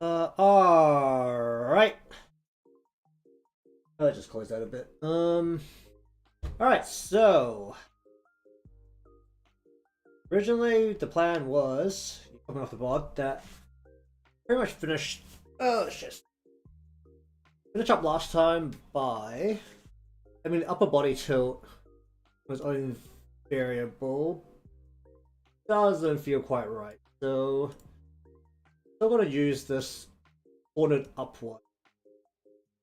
Alright. I'll just close that a bit. Alright, so originally the plan was coming off the board that pretty much finished finish up last time by upper body tilt was only variable. Doesn't feel quite right. So still gonna use this ordered upward.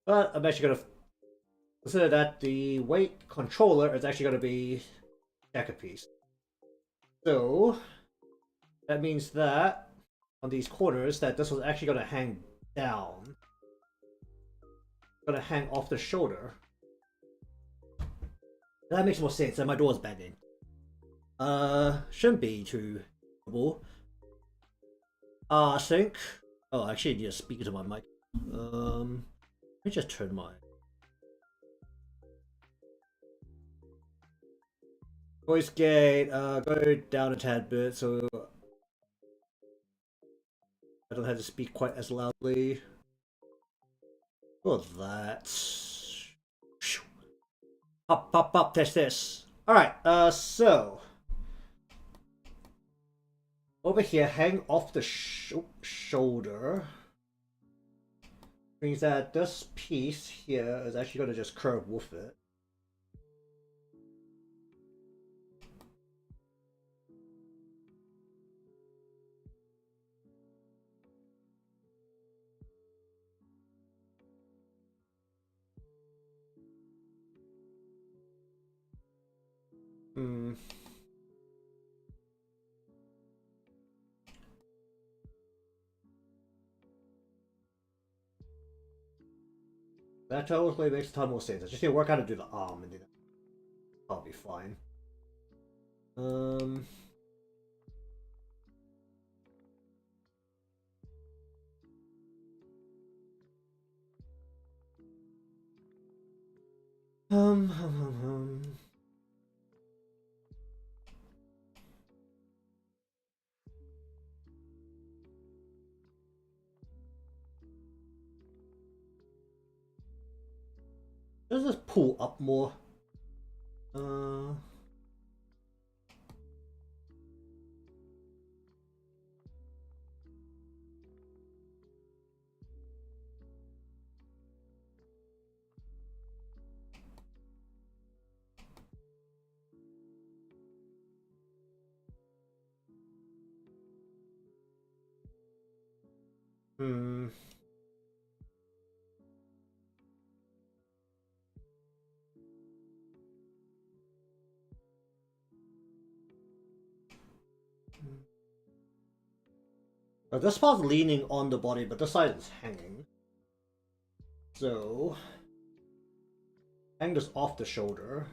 But I'm actually gonna consider that the weight controller is actually gonna be deck a piece. So that means that on these corners that this was actually gonna hang down. Gonna hang off the shoulder. That makes more sense, and my door's banging. Shouldn't be too trouble. I think. Oh, I actually need to speak to my mic. Let me just turn my voice gate. Go down a tad bit so I don't have to speak quite as loudly. Oh, that. Pop, pop, pop. Test this. All right. So over here, hang off the shoulder. Means that this piece here is actually going to just curve with it. Hmm. That totally makes a ton more sense. I just need to work out how to do the arm and then I'll be fine. Um, um, um, um. Let's just pull up more. Uh, hmm. This part's leaning on the body, but this side is hanging. So, hang this off the shoulder.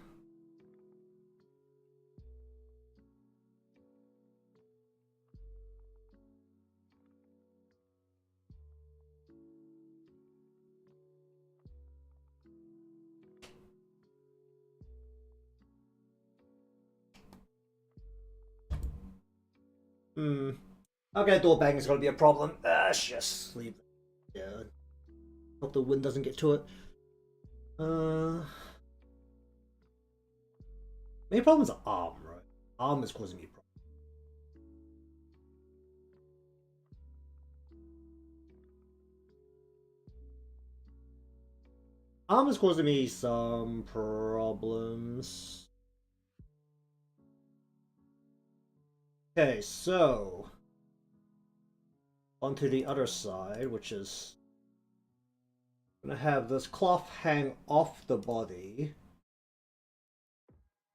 Hmm. Okay, door bang is gonna be a problem. Just leave it. Yeah. Hope the wind doesn't get to it. Main problem is the arm, right? Arm is causing me problems. Arm is causing me some problems. Okay, so onto the other side, which is gonna have this cloth hang off the body.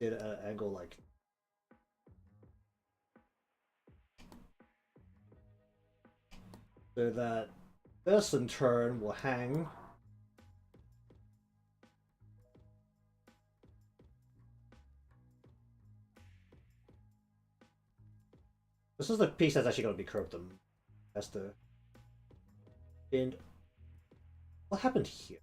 At an angle like so that this in turn will hang. This is the piece that's actually gonna be curved. That's the and what happened here?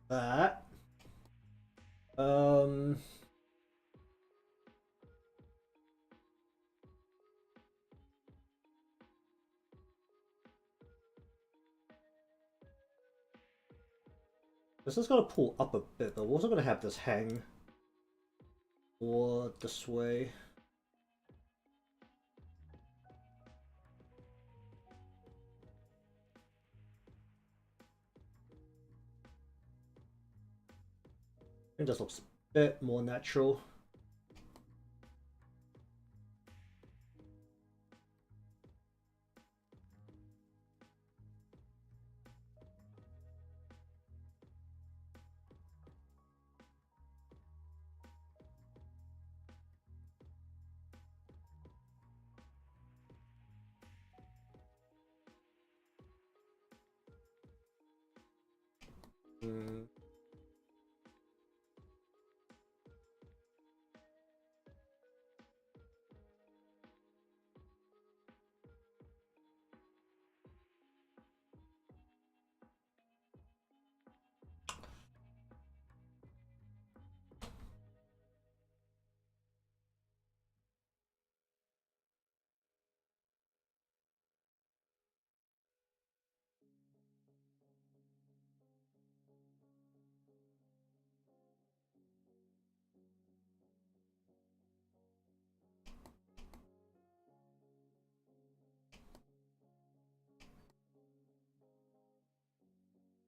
That. Um. This is gonna pull up a bit, but we're also gonna have this hang or this way. I think this looks a bit more natural.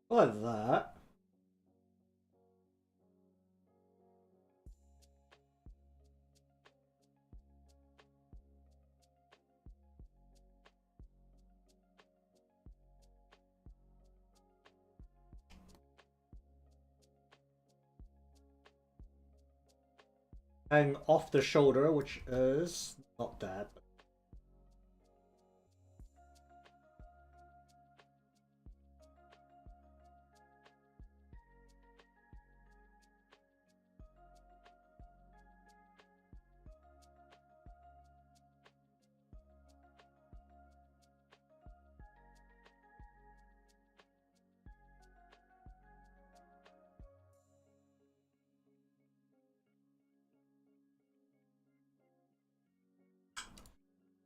Like that. Hang off the shoulder, which is not that.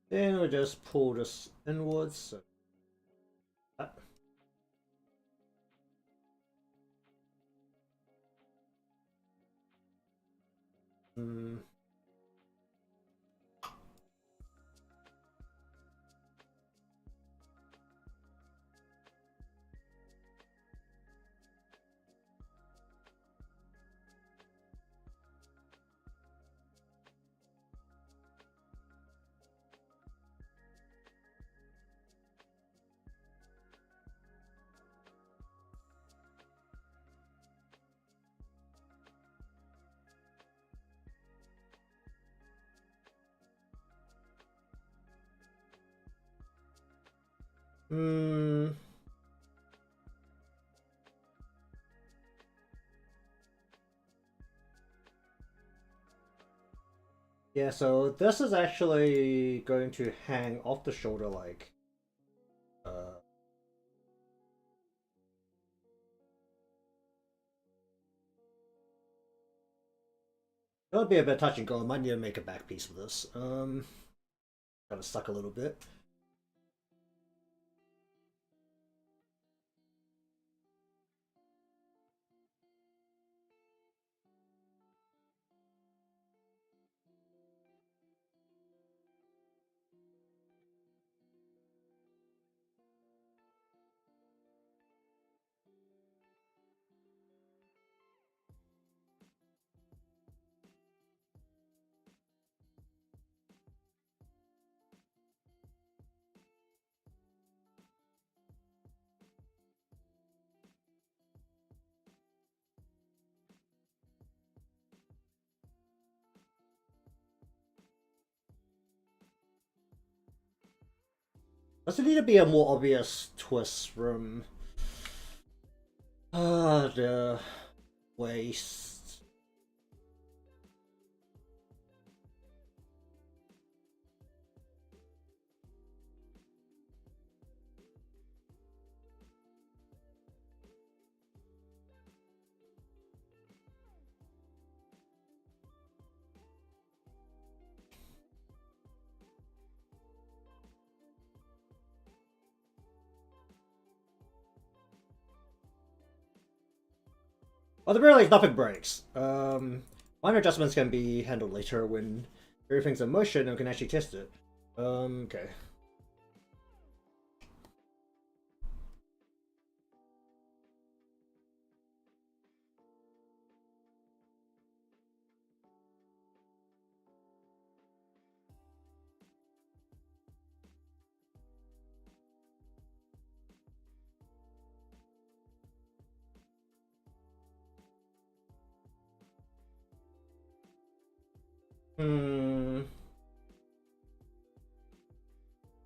Then we just pull this inwards. So that. Yeah, so this is actually going to hang off the shoulder like it'll be a bit touch and go. I might need to make a back piece of this. Kind of stuck a little bit. Does it need to be a more obvious twist from the waist? At the very least, nothing breaks. Minor adjustments can be handled later when everything's in motion and we can actually test it. Okay.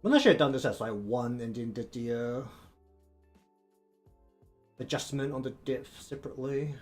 When I should have done this as like one and then did the adjustment on the diff separately.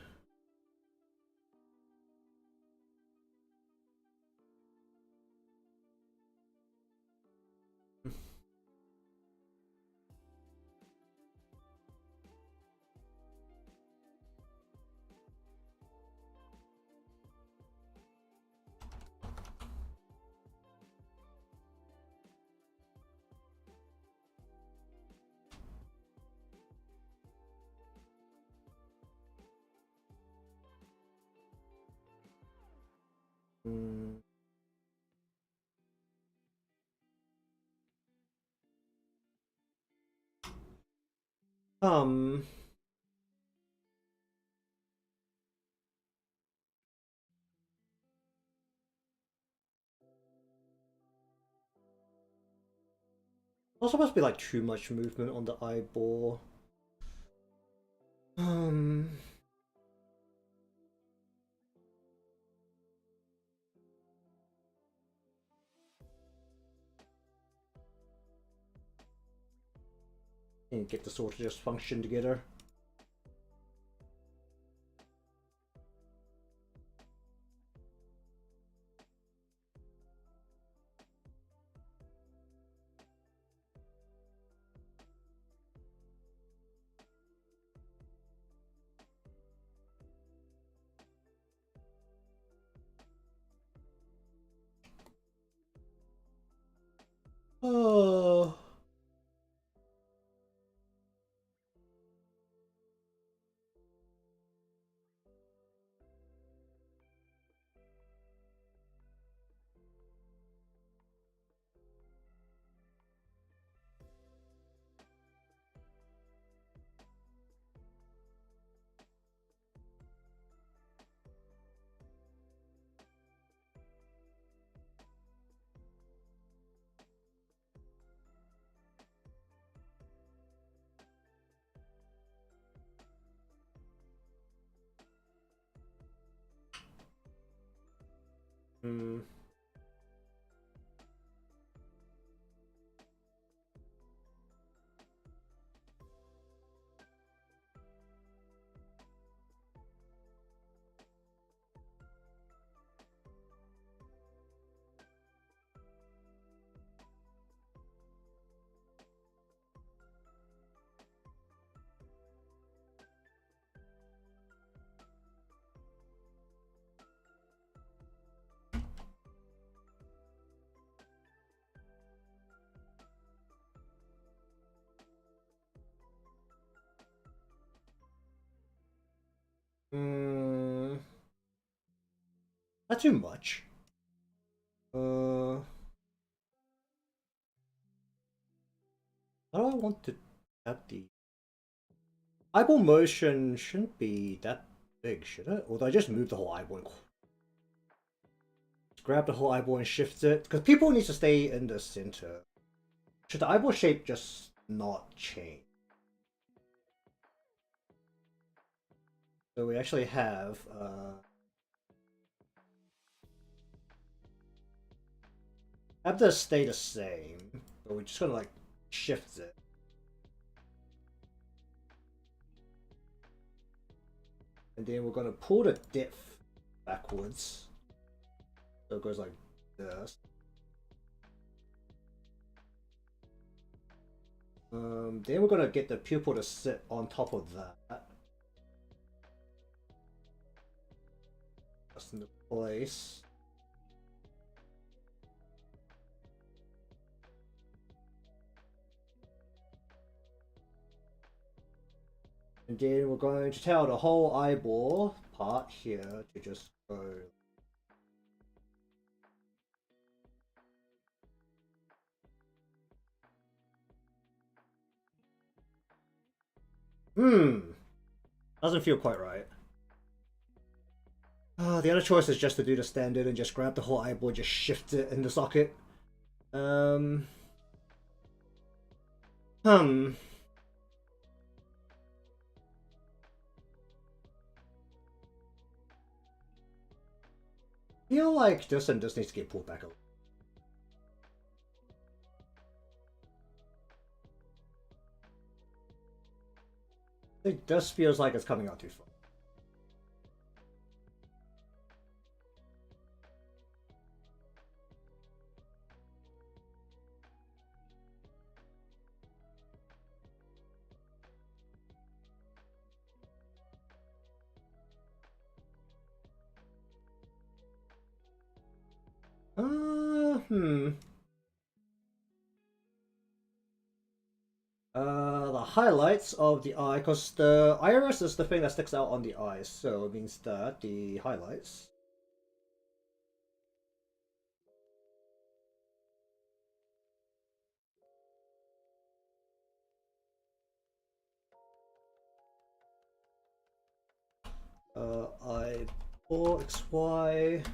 Not supposed to be like too much movement on the eyeball. And get the sort of just function together. Oh. Not too much. How do I want to have the eyeball motion shouldn't be that big, should it? Or do I just move the whole eyeball? Just grab the whole eyeball and shift it? Because people need to stay in the center. Should the eyeball shape just not change? So we actually have this stay the same, but we're just gonna like shift it. And then we're gonna pull the diff backwards. So it goes like this. Then we're gonna get the pupil to sit on top of that. That's into place. And And then we're going to tell the whole eyeball part here to just go. Doesn't feel quite right. The other choice is just to do the standard and just grab the whole eyeball, just shift it in the socket. Feel like this and this needs to get pulled back up. I think this feels like it's coming out too far. The highlights of the eye, because the iris is the thing that sticks out on the eyes, so it means that the highlights. Eyeball XY.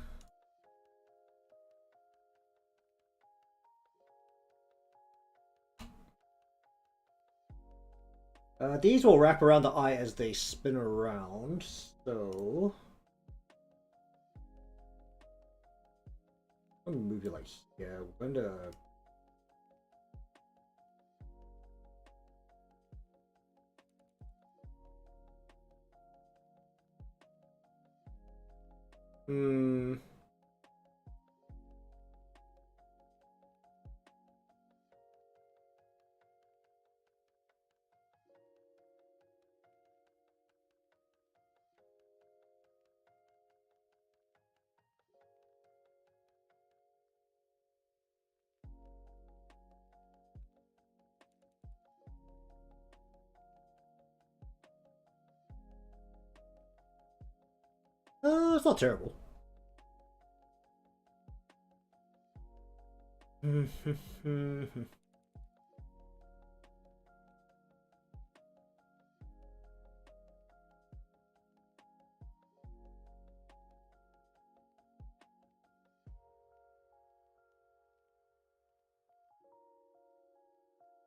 These will wrap around the eye as they spin around, so... I'm gonna move you like here. We're going to... it's not terrible.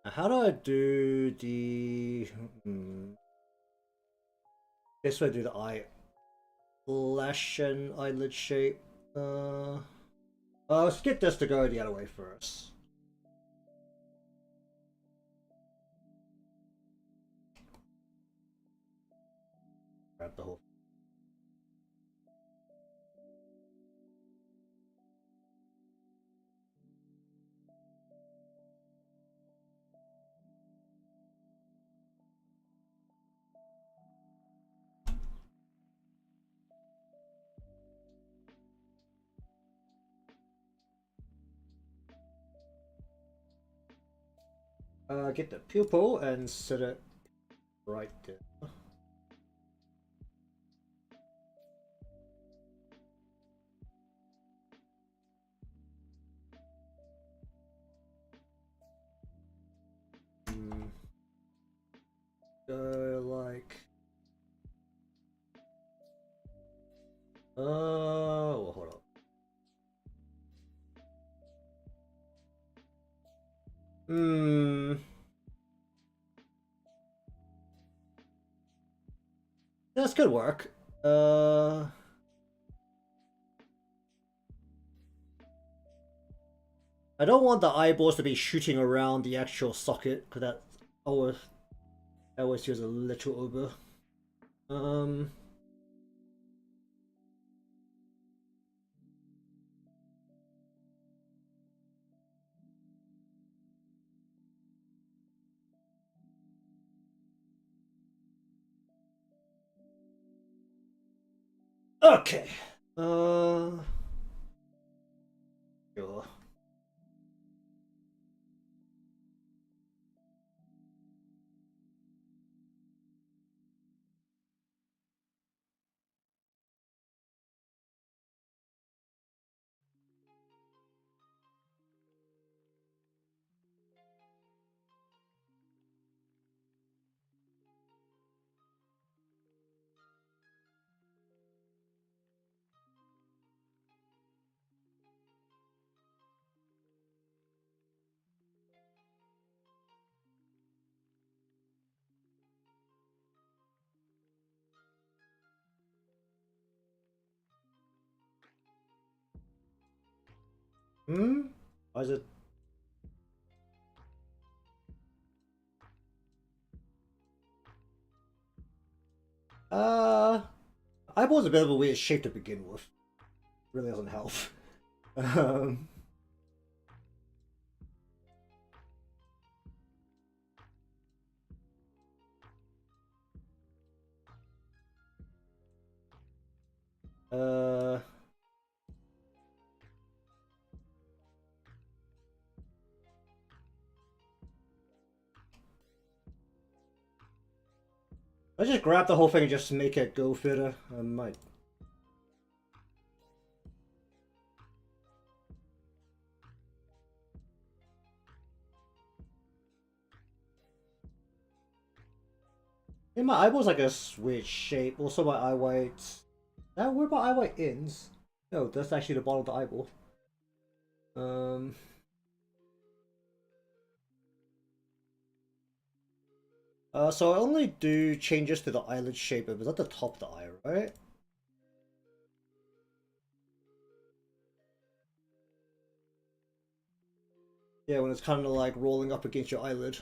How do I do the... This way, do the eye lash and eyelid shape. Let's get this to go the other way first. Grab the whole... Get the pupil and set it right there. Go like... well, hold on. This could work. I don't want the eyeballs to be shooting around the actual socket, because that always feels a little over. Okay. Sure. Why is it? Eyeball's a bit of a weird shape to begin with. Really doesn't help. um, uh, I just grab the whole thing and just make it go fitter. I might. Yeah, my eyeball's like a weird shape. Also, my eye white. Where my eye white ends? No, that's actually the bottom of the eyeball. Um. So I only do changes to the eyelid shape. It was at the top of the eye, right? Yeah, when it's kind of like rolling up against your eyelid.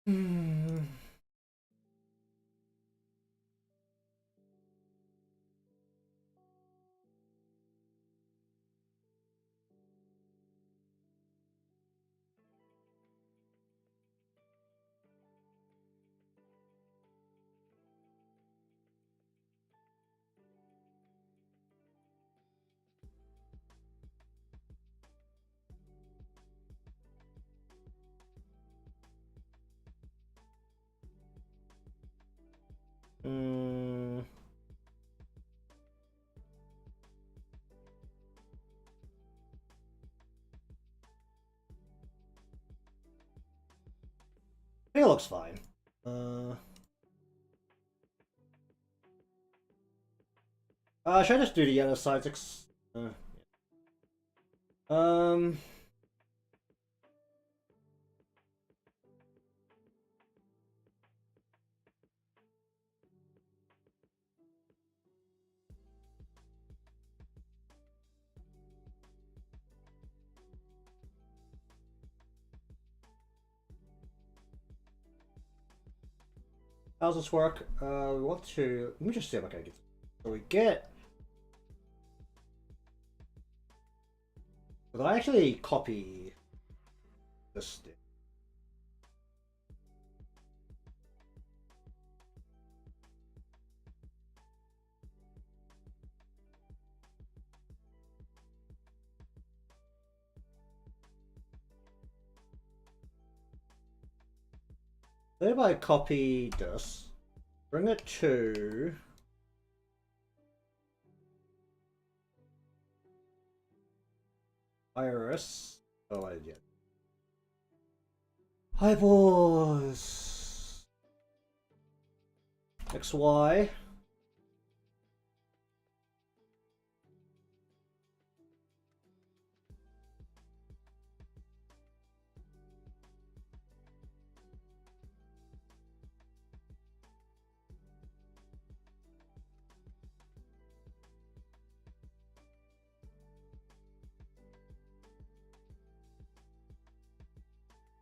Hmm. Hmm. I think it looks fine. Should I just do the other side? Um. How does this work? We want to. Let me just see if I can get. So we get. Did I actually copy this? If I copy this, bring it to Iris. Oh, I did. Eyeballs. XY.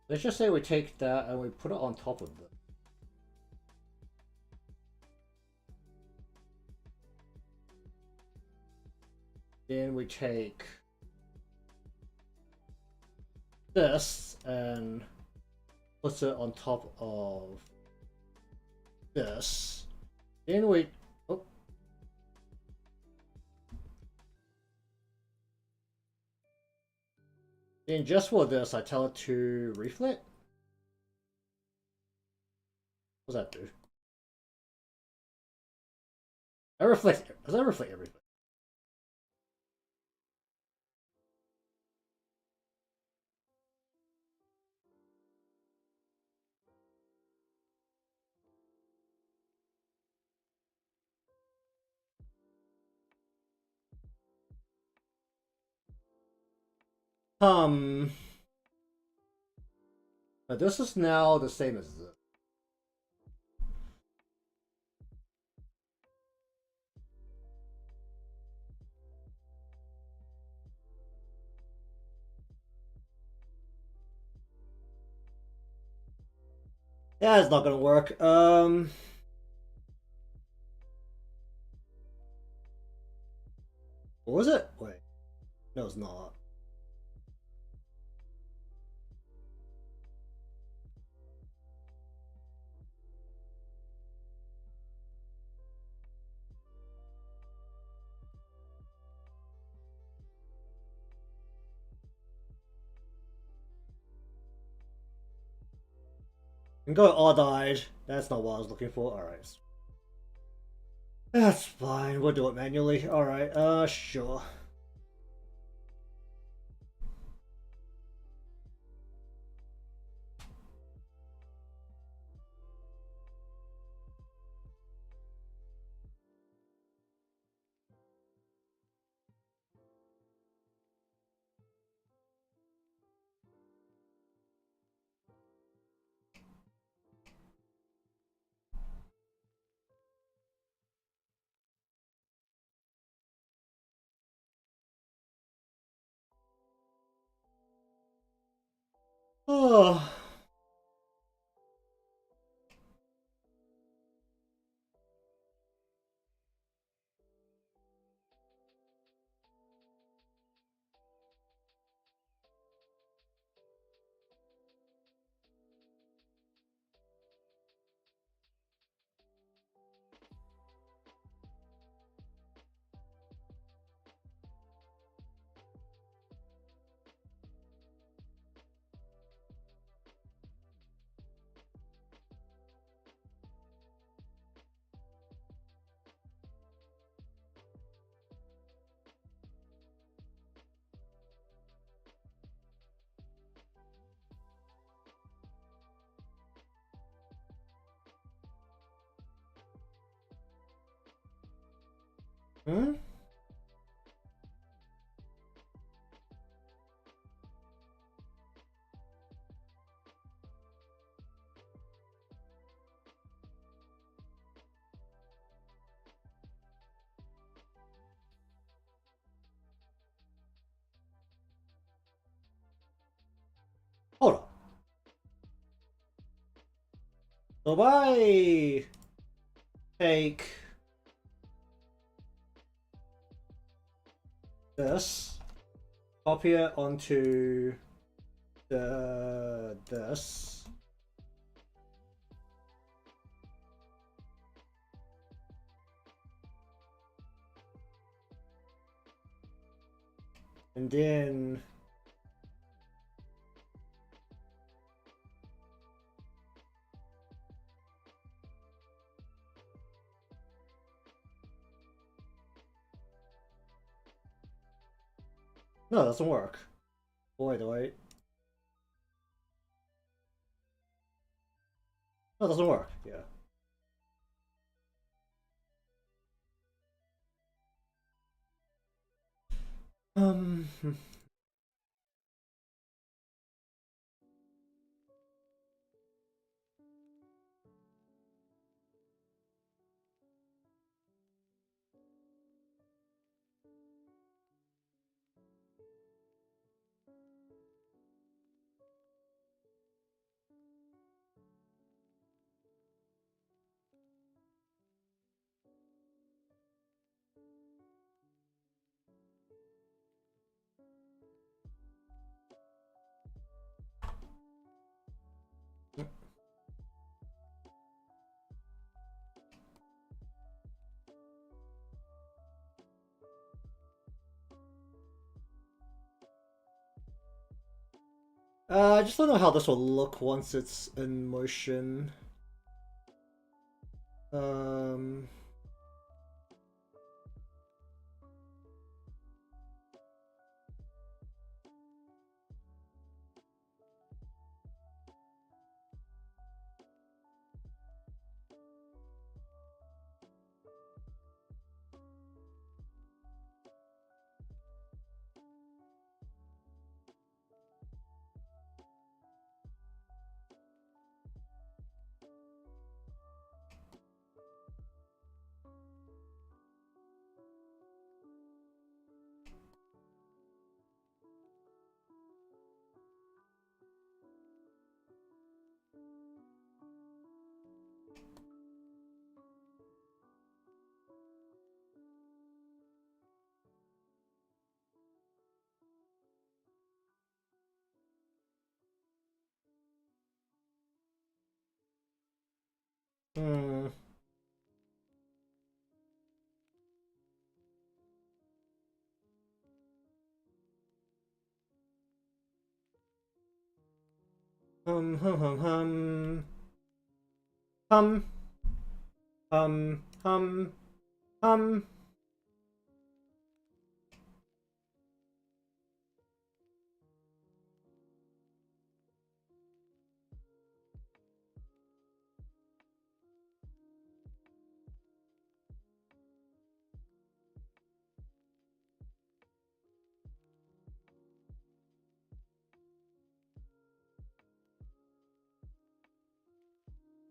Let's just say we take that and we put it on top of it. Then we take this and put it on top of this. Then we then just for this, I tell it to reflect. What does that do? Does that reflect everything? But this is now the same as this. Yeah, it's not gonna work. What was it? Wait. No, it's not. And go odd-eyed. That's not what I was looking for. Alright. That's fine. We'll do it manually. Alright, sure. Oh. Hmm? Hold on. So if I take this, copy it onto this, and then no, that doesn't work. Wait, wait. No, it doesn't work. Yeah. Um. I just don't know how this will look once it's in motion. Um. Hmm. Hum hum hum hum hum hum hum hum.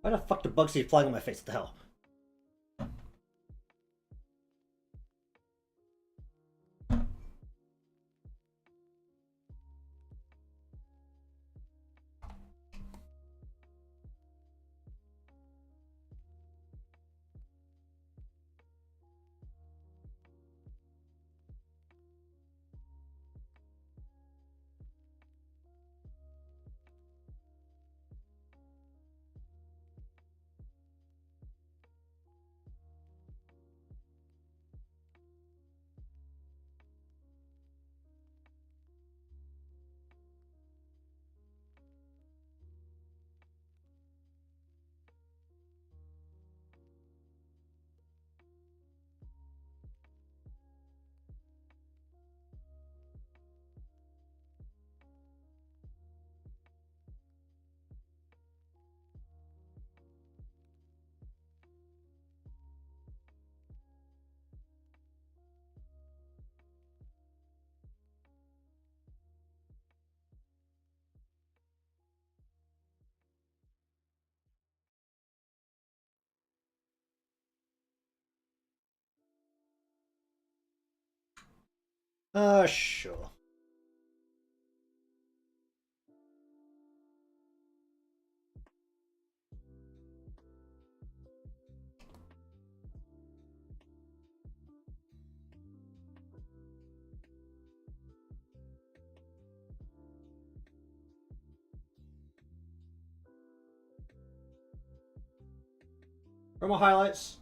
Why the fuck did Bugsy flying on my face? What the hell? Sure. Where are my highlights?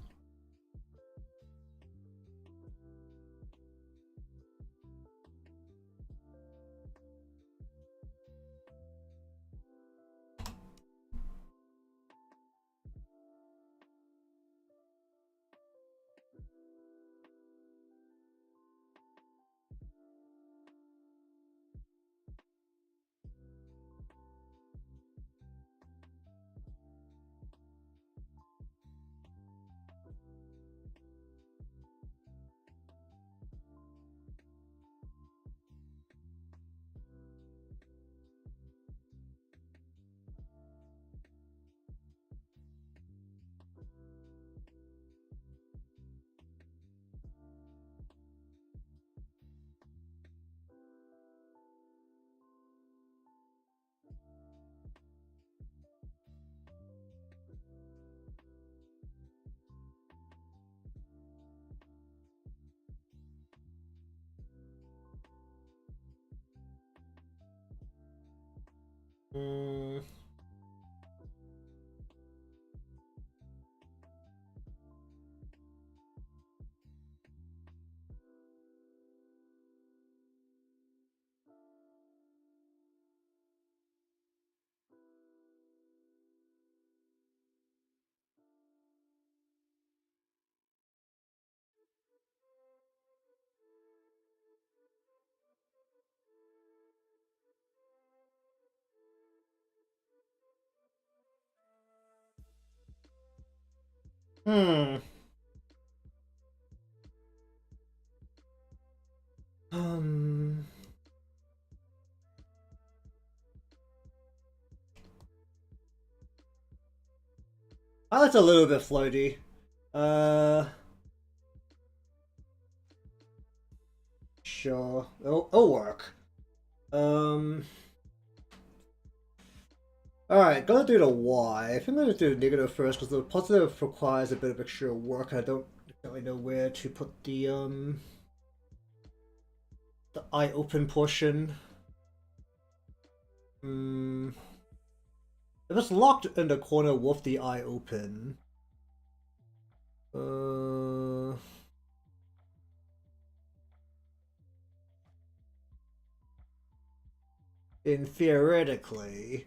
Hmm. Hmm. Um. Highlights a little bit floaty. Uh. Sure. It'll work. Um. Alright, gotta do the Y. I think I'm gonna do the negative first because the positive requires a bit of extra work and I don't really know where to put the eye open portion. Hmm. If it's locked in the corner with the eye open, In theoretically,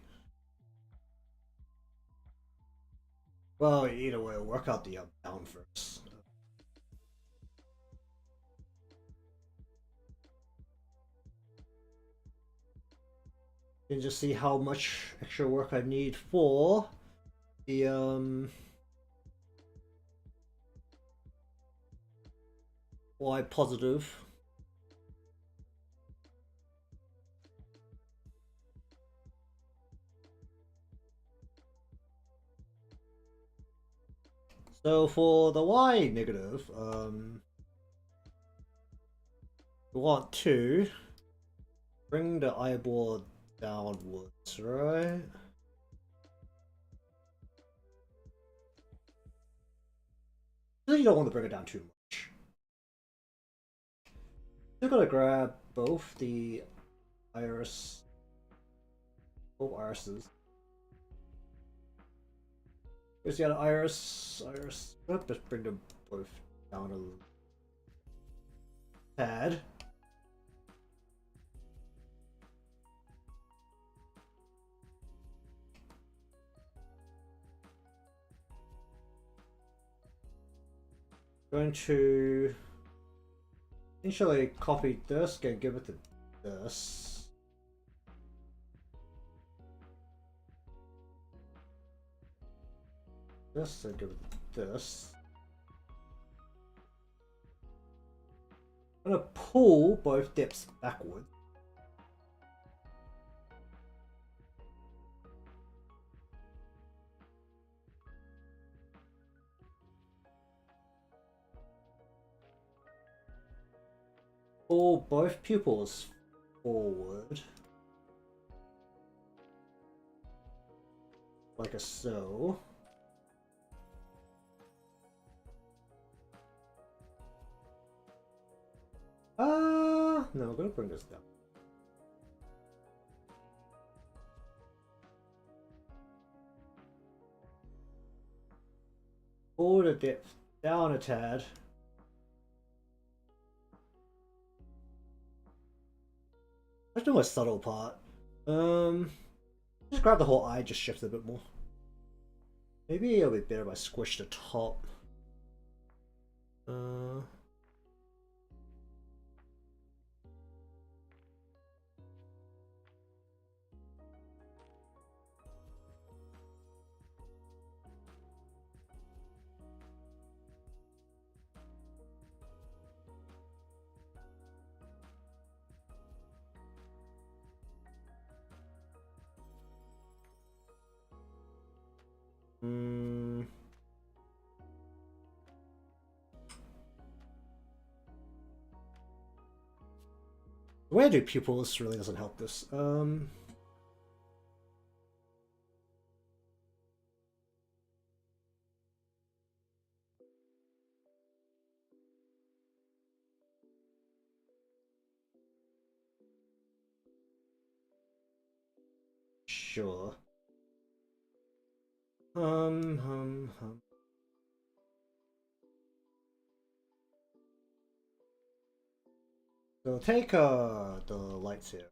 well, either way, work out the up down first. And just see how much extra work I need for the Y positive. So for the Y negative, we want to bring the eyeball downwards, right? You don't want to bring it down too much. You're gonna grab both the iris, both irises. Here's the other iris. Just bring them both down a little tad. Going to initially copy this and give it to this. This and give it to this. I'm gonna pull both dips backwards. Pull both pupils forward. Like a so. No, I'm gonna bring this down. Pull the dip down a tad. Let's do a subtle part. Just grab the whole eye, just shift it a bit more. Maybe it'll be better if I squish the top. The way I do pupils really doesn't help this. Sure. So take the lights here.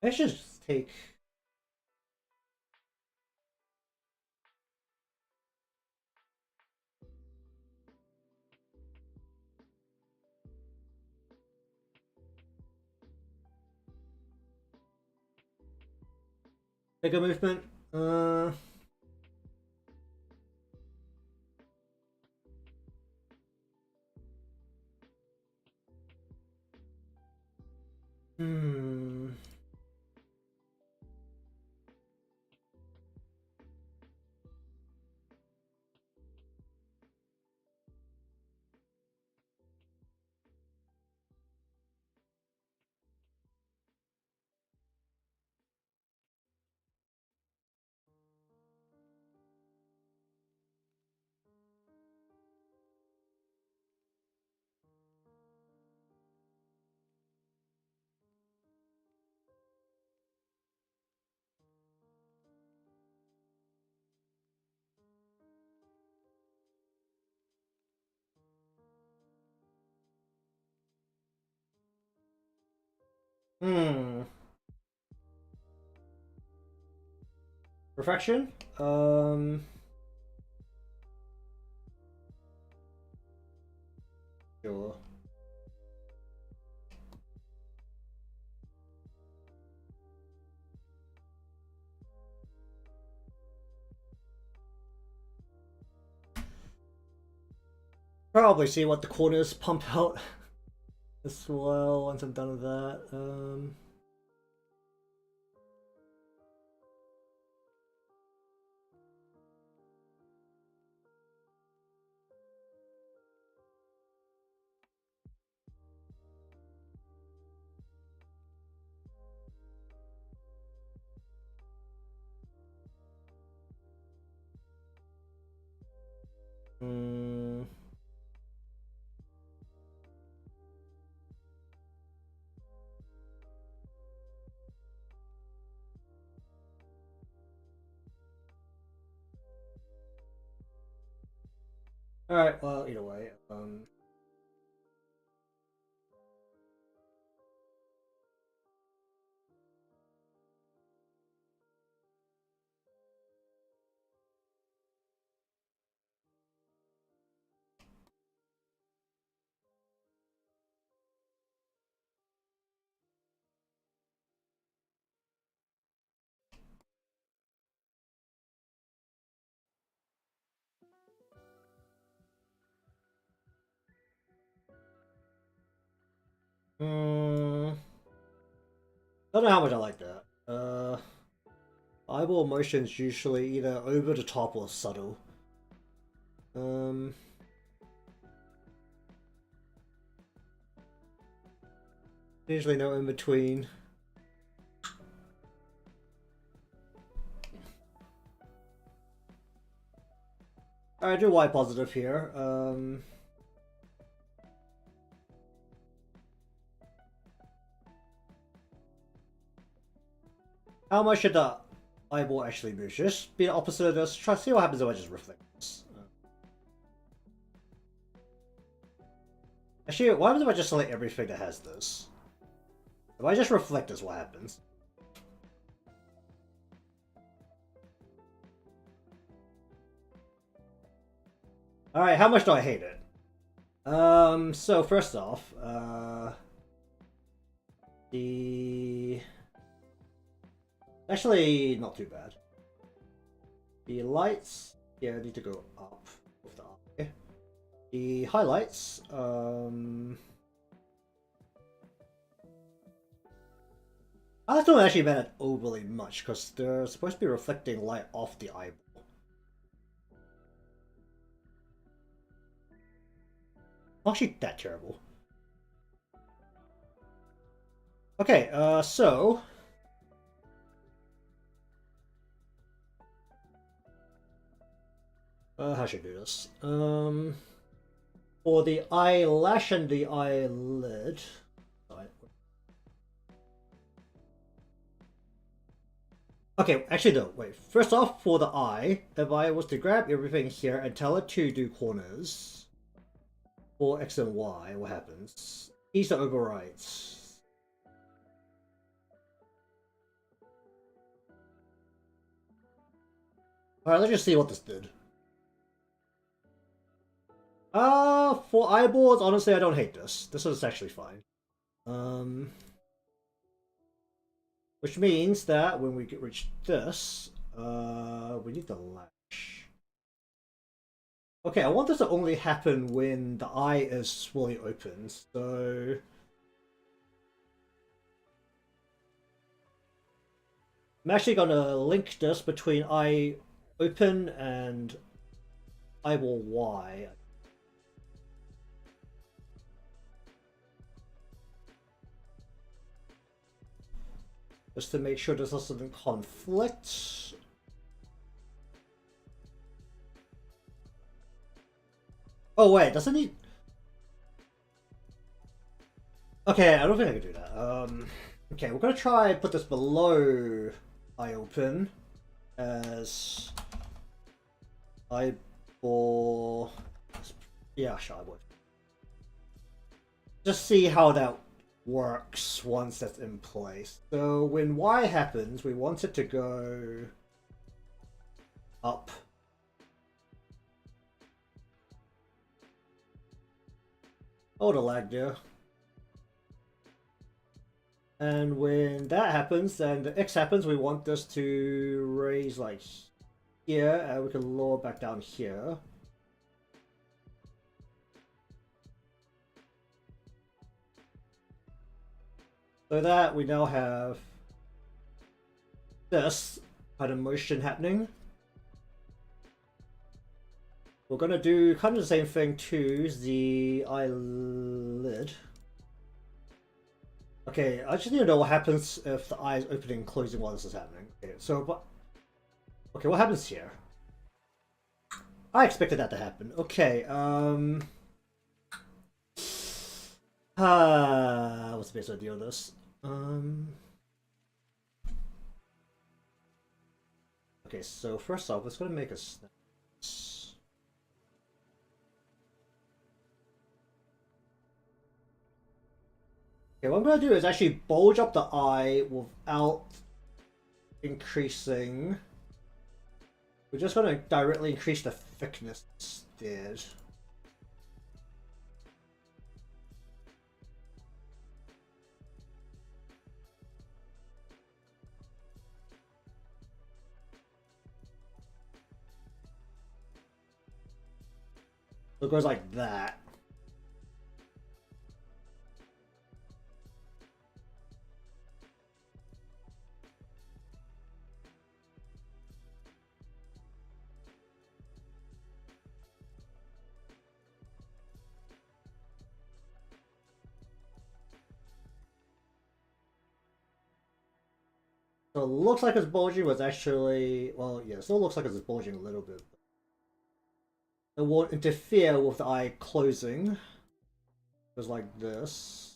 I should just take. Take a movement. Hmm. Refraction? Sure. Probably see what the corners pump out as well once I'm done with that. Hmm. Alright, well, either way. Hmm. Don't know how much I like that. Eyeball motion's usually either over the top or subtle. Um. Usually no in between. Alright, do Y positive here. How much should the eyeball actually move? Just be the opposite of this. Try to see what happens if I just reflect this. Actually, what happens if I just select everything that has this? If I just reflect this, what happens? Alright, how much do I hate it? So first off, the... Actually, not too bad. The lights, yeah, need to go up with the eye. The highlights, I don't actually matter overly much because they're supposed to be reflecting light off the eyeball. Not actually that terrible. Okay, so how should I do this? For the eyelash and the eyelid. Okay, actually no, wait. First off, for the eye, if I was to grab everything here and tell it to do corners for X and Y, what happens? These are overrides. Alright, let's just see what this did. For eyeballs, honestly, I don't hate this. This is actually fine. Which means that when we reach this, we need the lash. Okay, I want this to only happen when the eye is fully open, so... I'm actually gonna link this between eye open and eyeball Y. Just to make sure this doesn't conflict. Oh wait, doesn't he? Okay, I don't think I can do that. Okay, we're gonna try put this below eye open as eyeball. Yeah, sure, I would. Just see how that works once that's in place. So when Y happens, we want it to go up. Oh, the lag there. And when that happens, then the X happens, we want this to raise like here, and we can lower back down here. So that we now have this kind of motion happening. We're gonna do kind of the same thing to the eyelid. Okay, I just need to know what happens if the eye is opening and closing while this is happening. Okay, so what happens here? I expected that to happen. Okay, what's the best way to deal with this? Okay, so first off, let's go and make a snap. Okay, what I'm going to do is actually bulge up the eye without increasing. We're just going to directly increase the thickness instead. So it goes like that. So it looks like it's bulging was actually, well, yeah, it still looks like it's bulging a little bit. It won't interfere with the eye closing. Just like this.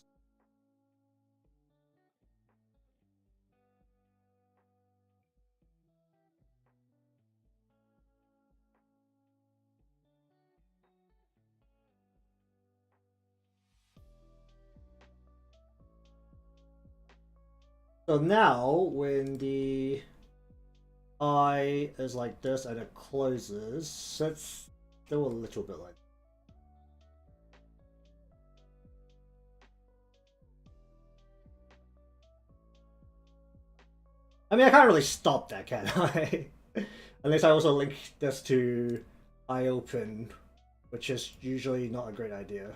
So now, when the eye is like this and it closes, it's still a little bit like. I mean, I can't really stop that, can I? Unless I also link this to eye open, which is usually not a great idea.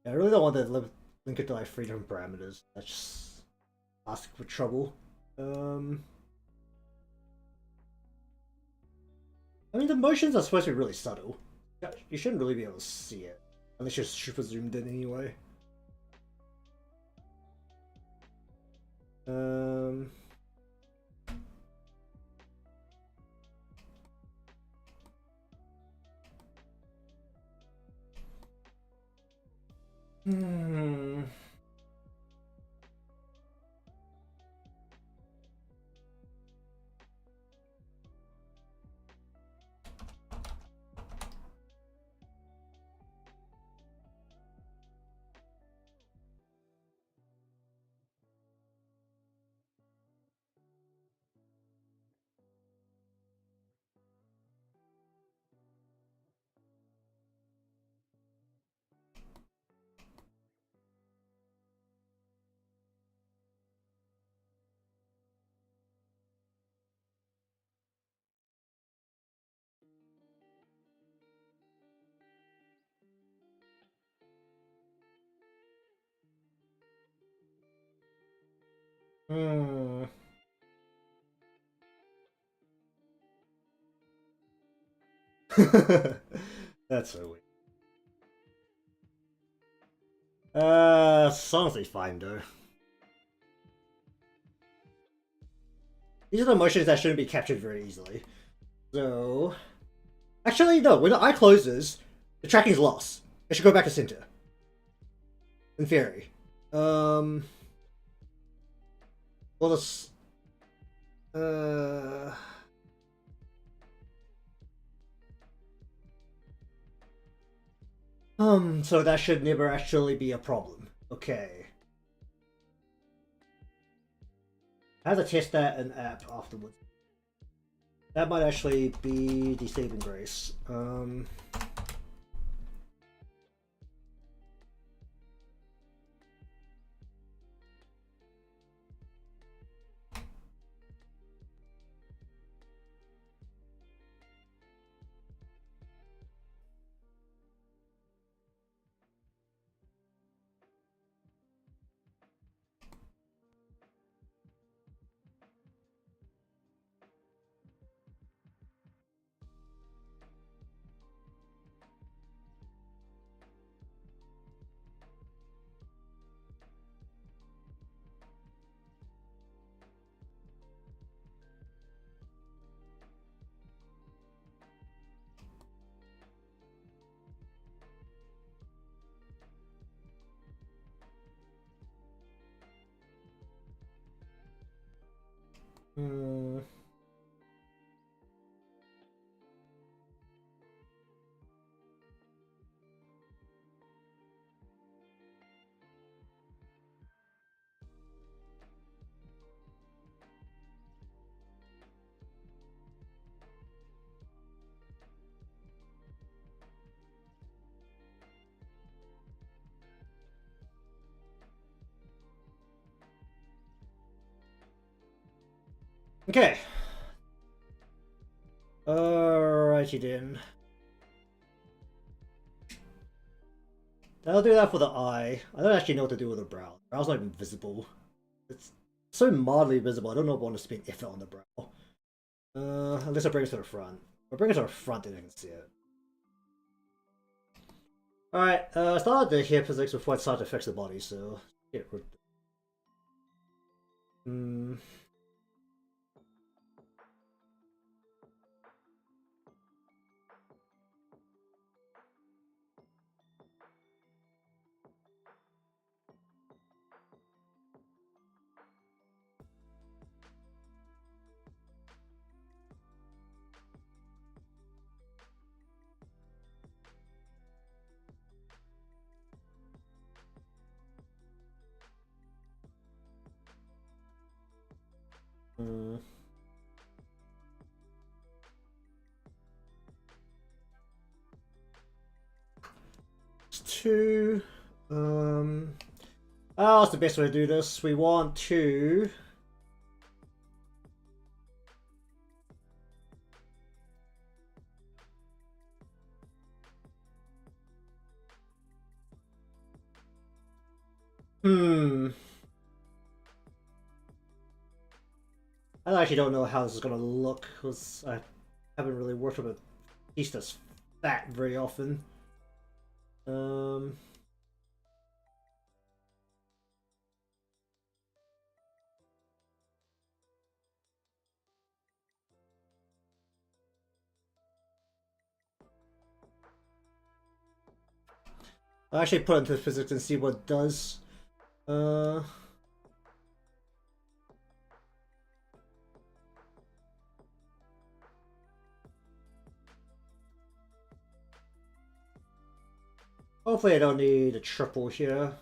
Yeah, I really don't want to link it to like freedom parameters. That's just asking for trouble. I mean, the motions are supposed to be really subtle. You shouldn't really be able to see it. Unless you're super zoomed in anyway. Hmm. Hmm. That's so weird. Honestly fine though. These are the motions that shouldn't be captured very easily. So, actually no, when the eye closes, the tracking's lost. It should go back to center. In theory. Well, this. So that should never actually be a problem. Okay. I have to test that in app afterwards. That might actually be the saving grace. Okay. Alrighty then. I'll do that for the eye. I don't actually know what to do with the brow. The brow's not even visible. It's so mildly visible. I don't know if I want to spend effort on the brow. Unless I bring it to the front. If I bring it to the front, then I can see it. Alright, I started the hair physics before I started to fix the body, so... Yeah, Two. What's the best way to do this? We want to. I actually don't know how this is gonna look because I haven't really worked with a piece that's fat very often. I'll actually put it into physics and see what it does. Hopefully I don't need a triple here.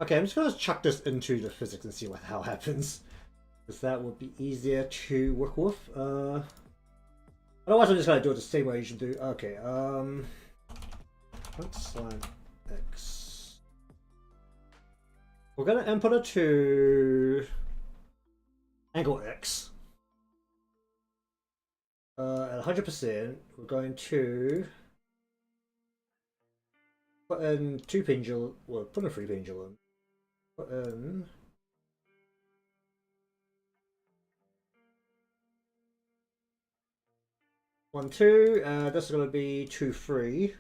Okay, I'm just gonna chuck this into the physics and see what the hell happens. Because that would be easier to work with. Otherwise I'm just gonna do it the same way you should do. Okay, .slant x. We're gonna input it to angle x. At 100%, we're going to put in two pendulum, well, put in three pendulum. Put in 1, 2, this is going to be 2, 3.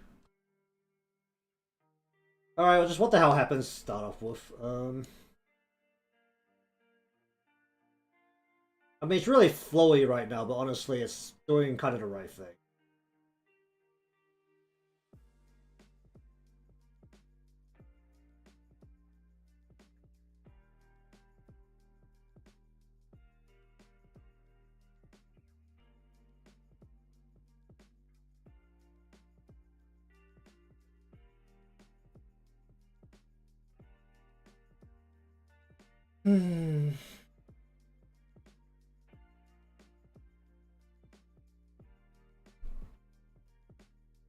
Alright, well, just what the hell happens to start off with? I mean, it's really flowy right now, but honestly, it's doing kind of the right thing. Hmm.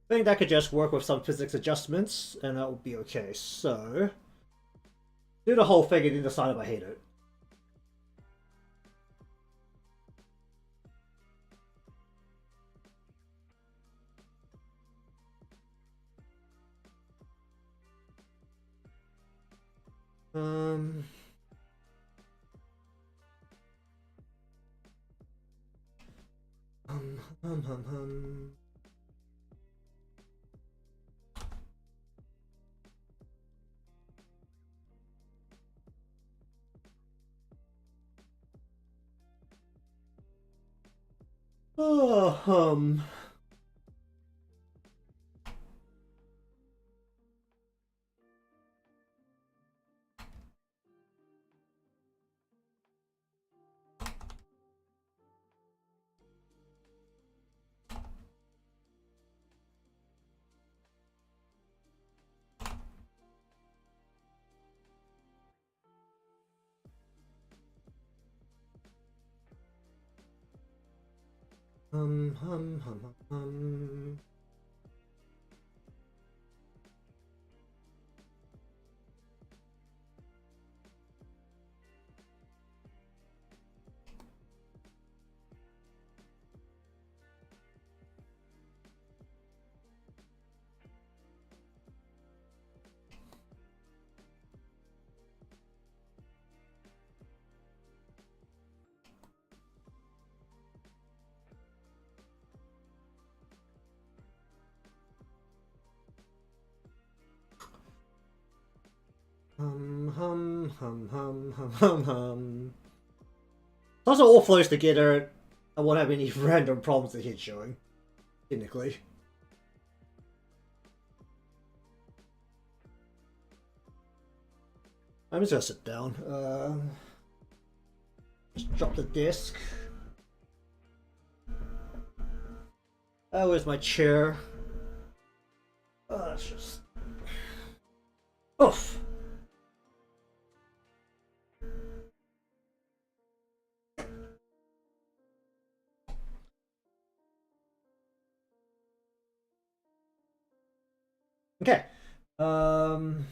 I think that could just work with some physics adjustments, and that will be okay. So, do the whole thing and then decide if I hate it. Um... Um, um, um, um. Oh, hum, hum, hum. Hum, hum, hum, hum, hum, hum, hum. It also all flows together. I won't have any random problems that he's showing, technically. I'm just gonna sit down. Just drop the disc. Oh, where's my chair? It's just... Oof! Okay. Um...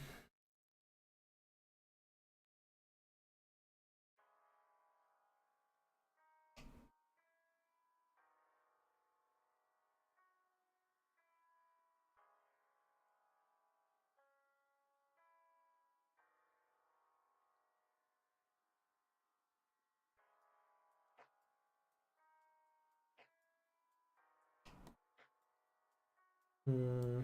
Hmm.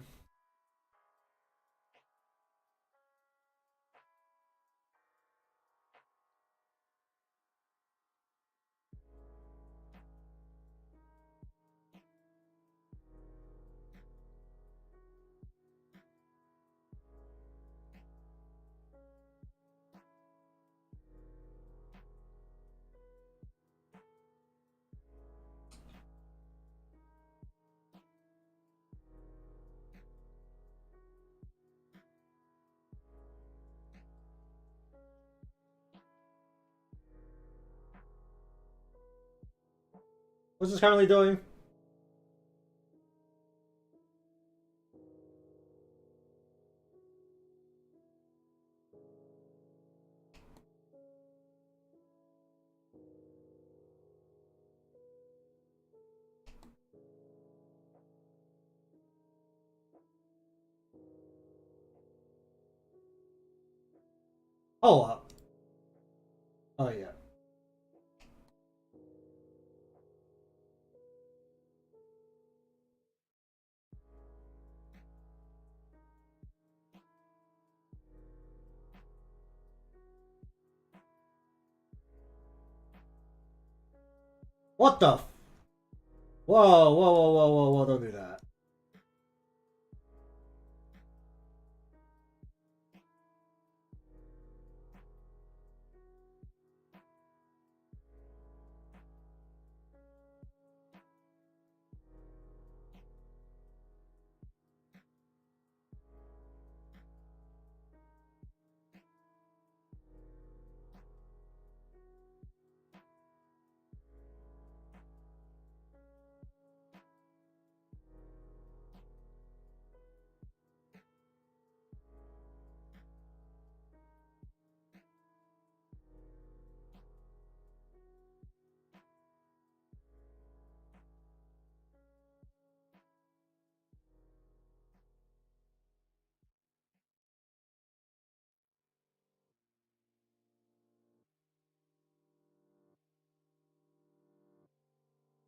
What's this currently doing? Oh, oh yeah. What the? Whoa, whoa, whoa, whoa, whoa, whoa! Don't do that.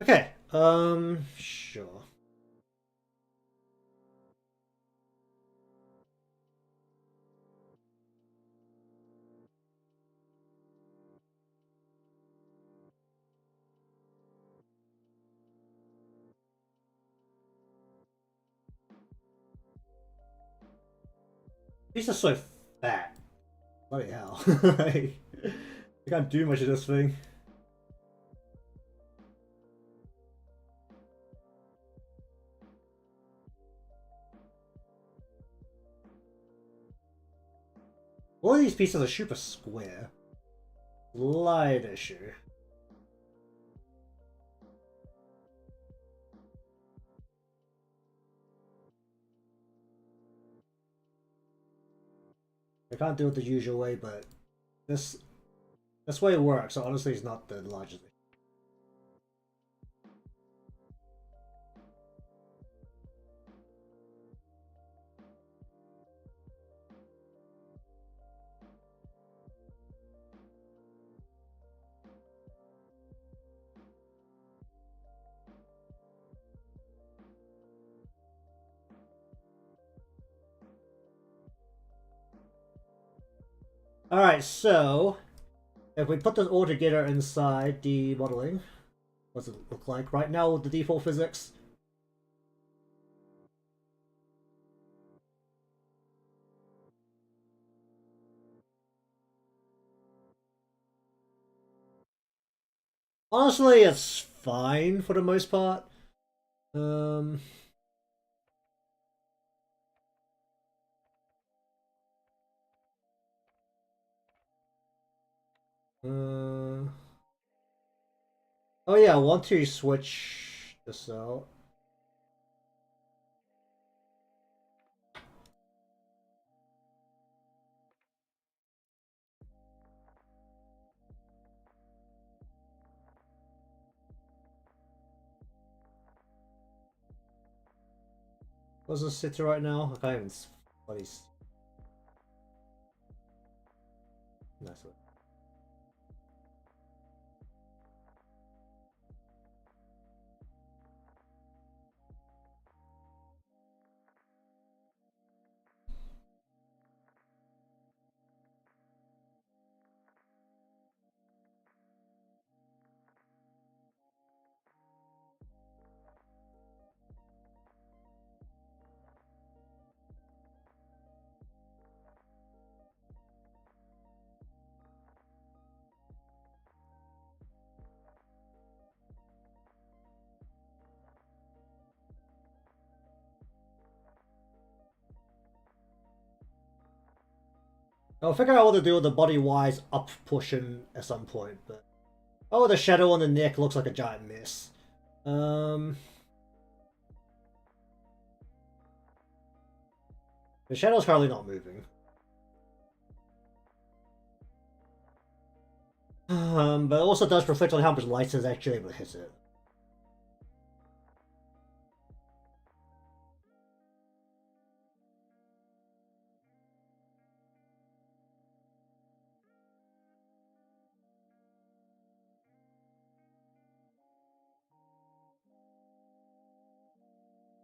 Okay. Sure. These are so fat. Bloody hell. Like, I can't do much of this thing. All of these pieces are super square. Slight issue. I can't do it the usual way, but this way it works. So honestly, it's not the largest. Alright, so if we put this all together inside the modeling, what does it look like? Right now with the default physics. Honestly, it's fine for the most part. Um, uh, oh yeah, I want to switch this out. What's this sit to right now? I can't even bloody nice one. I'll figure out what to do with the body-wise up portion at some point, but... Oh, the shadow on the neck looks like a giant mess. The shadow's currently not moving. But it also does reflect on how much light is actually able to hit it.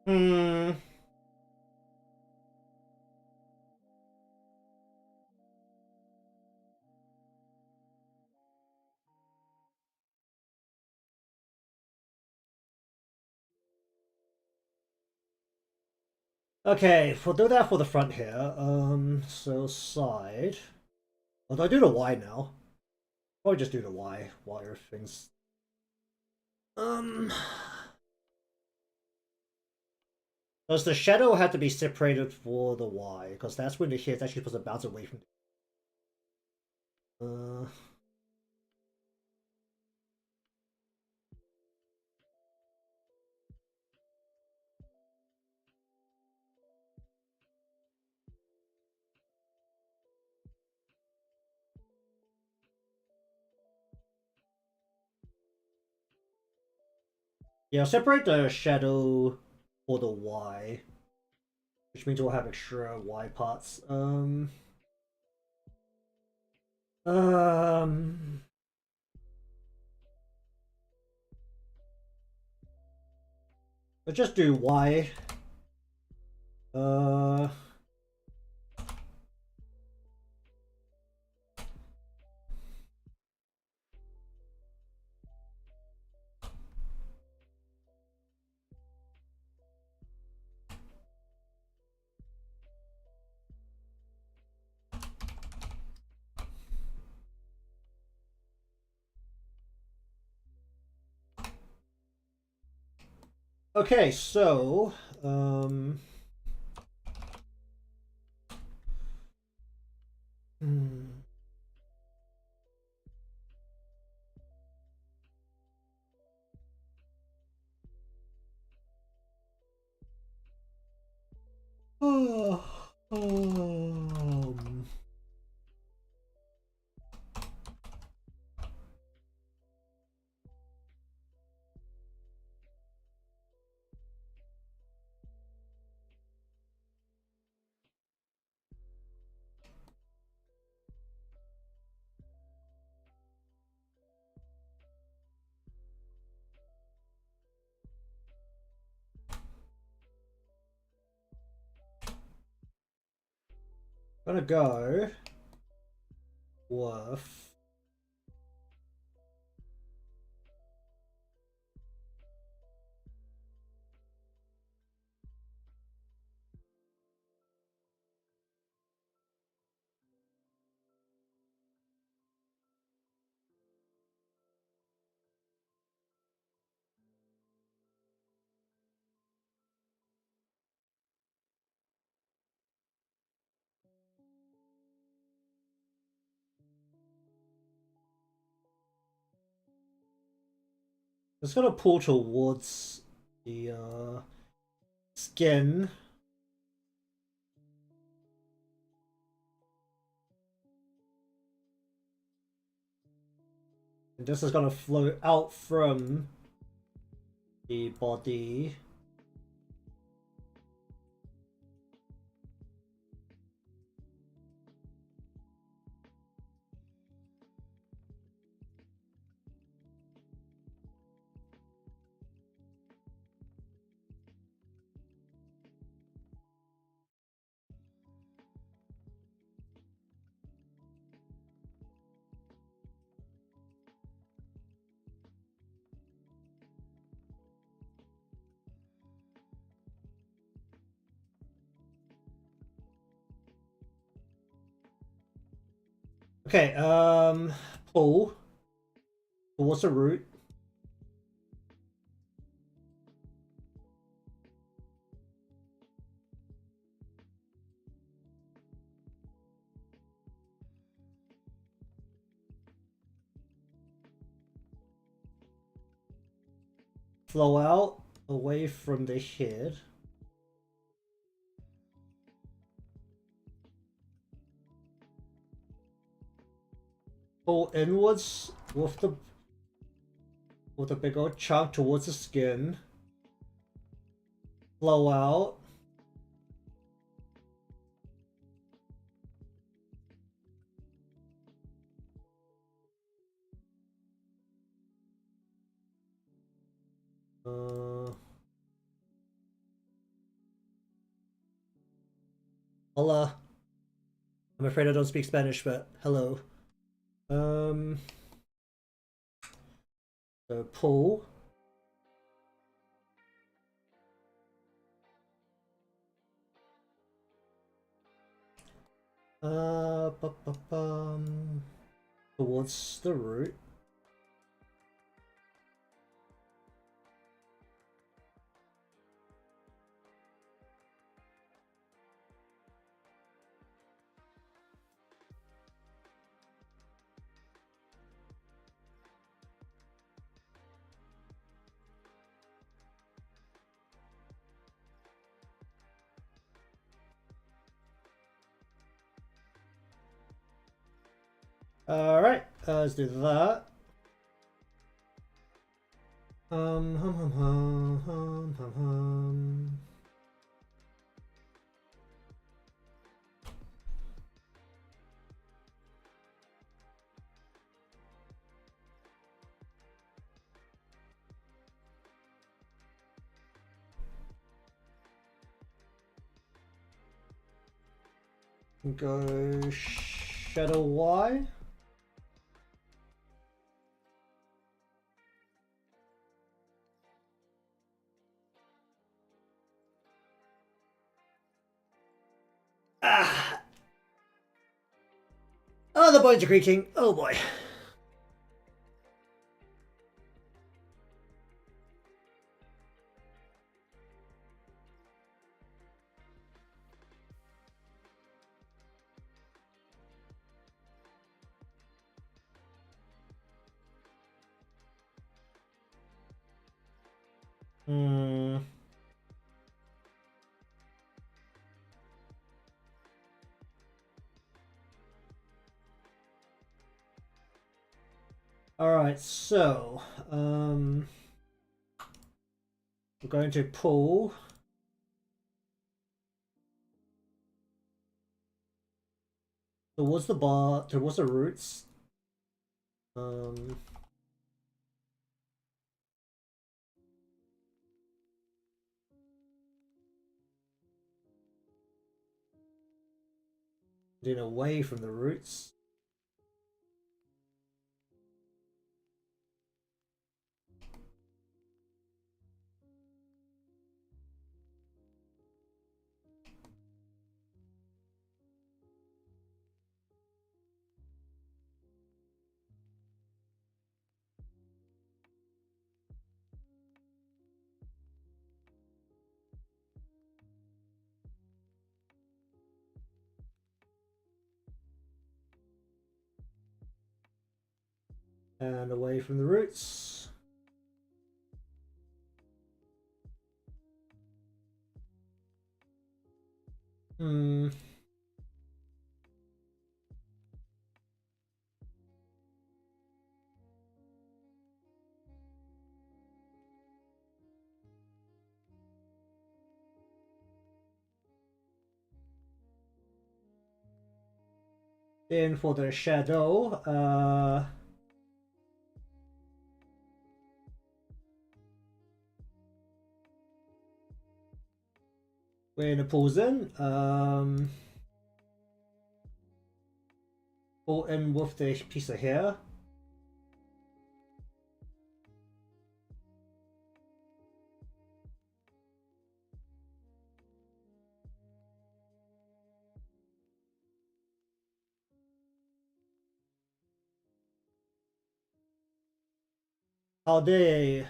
Hmm. Okay, we'll do that for the front here. So side. Well, do I do the Y now? Probably just do the Y while everything's. Um. Does the shadow have to be separated for the Y? Because that's when the hit actually supposed to bounce away from. Yeah, separate the shadow for the Y, which means we'll have extra Y parts. Um, let's just do Y. Uh, okay, so, hmm. Um, gonna go with it's gonna pull towards the skin. And this is gonna flow out from the body. Okay, pull towards the root. Flow out away from the head. Pull inwards with the big old chunk towards the skin. Flow out. Hola. I'm afraid I don't speak Spanish, but hello. So pull. Towards the root. Alright, let's do that. Hum hum hum hum hum hum. Go Shadow Y. Ah! Oh, the bones are creaking. Oh boy. Hmm. Alright, so we're going to pull towards the bar, towards the roots. Then away from the roots. And away from the roots. Hmm. Then for the shadow, we're gonna pulls in. Pull in with the piece of hair. How they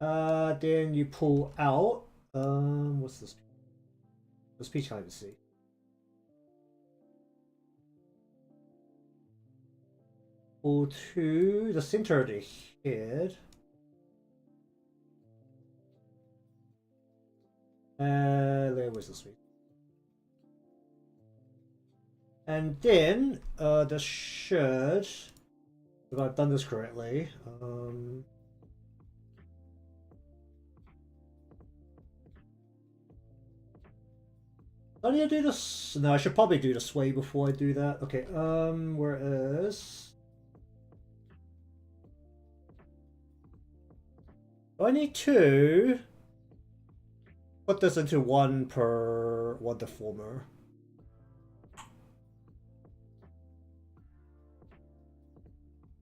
then you pull out. What's this? The speech I see. Pull to the center of the head. There was the speech. And then the shirt. If I've done this correctly. I need to do this. No, I should probably do the sway before I do that. Okay, where is? I need to put this into one per one deformer.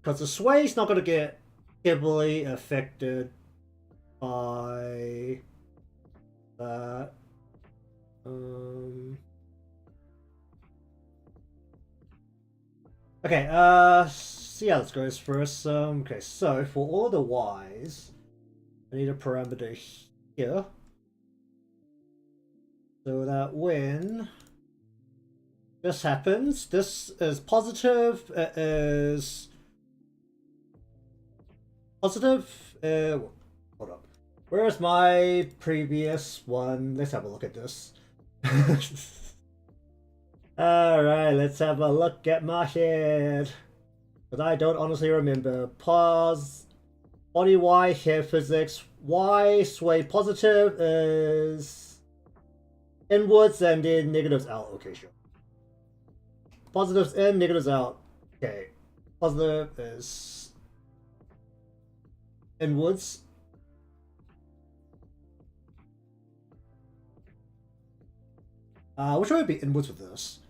Because the sway is not going to get heavily affected by that. Okay, see how this goes first. Okay, so for all the y's, I need a parameter here. So that when this happens, this is positive, it is positive, hold up. Where's my previous one? Let's have a look at this. Alright, let's have a look at my head. But I don't honestly remember. Pause. Body Y, hair physics. Y, sway positive is inwards and then negatives out. Okay, sure. Positives in, negatives out. Okay. Positive is inwards. Which way would be inwards with this?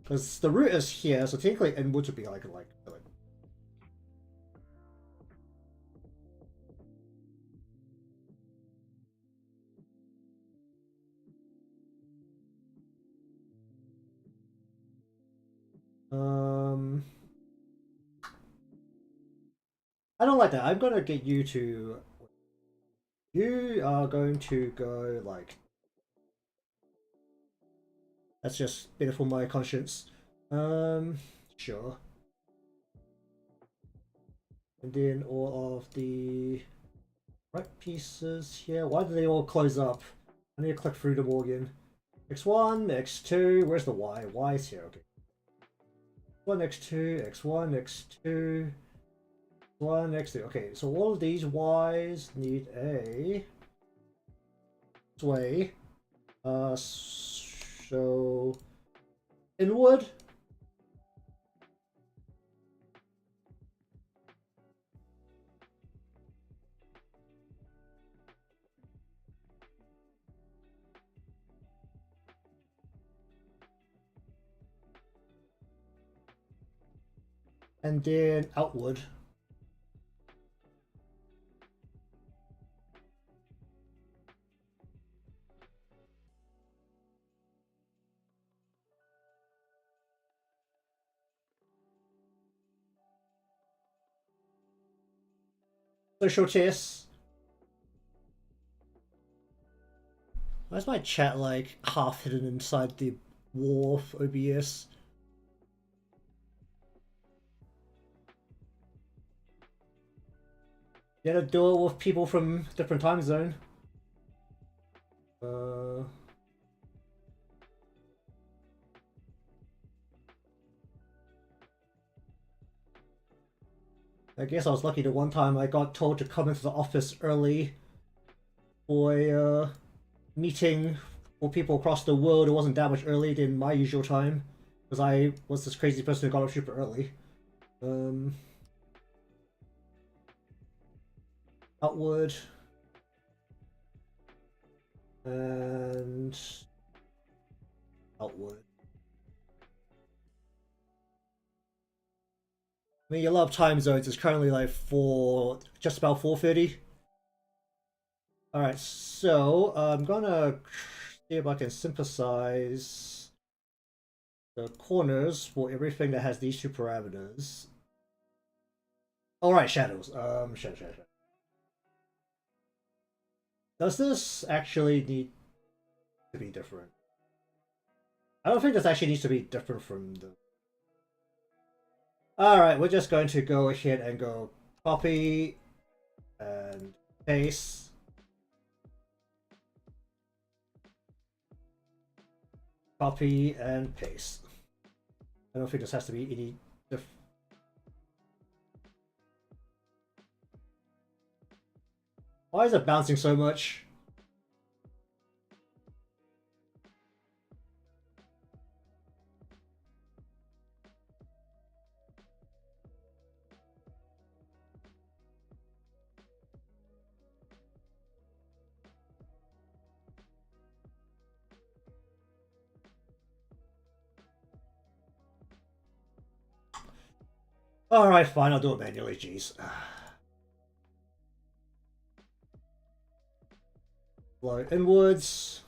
Because the root is here, so technically inwards would be like. I don't like that. I'm gonna get you to. You are going to go like. That's just better for my conscience. Sure. And then all of the right pieces here. Why do they all close up? I need to click through them all again. X1, X2, where's the Y? Y is here, okay. X1, X2, X1, X2, X1, X2. Okay, so all of these Ys need a sway. So inward. And then outward. Social chess. Why is my chat like half hidden inside the wall of OBS? You gotta do it with people from different time zone. I guess I was lucky the one time I got told to come into the office early for a meeting for people across the world. It wasn't that much earlier than my usual time because I was this crazy person who got up super early. Outward and outward. I mean, a lot of time zones. It's currently like just about 4:30. All right, so I'm gonna see if I can synthesize the corners for everything that has these two parameters. All right, shadows. Shadow. Does this actually need to be different? I don't think this actually needs to be different from the. All right, we're just going to go ahead and go copy and paste. Copy and paste. I don't think this has to be any different. Why is it bouncing so much? Alright, fine, I'll do it manually, jeez. Flow inwards.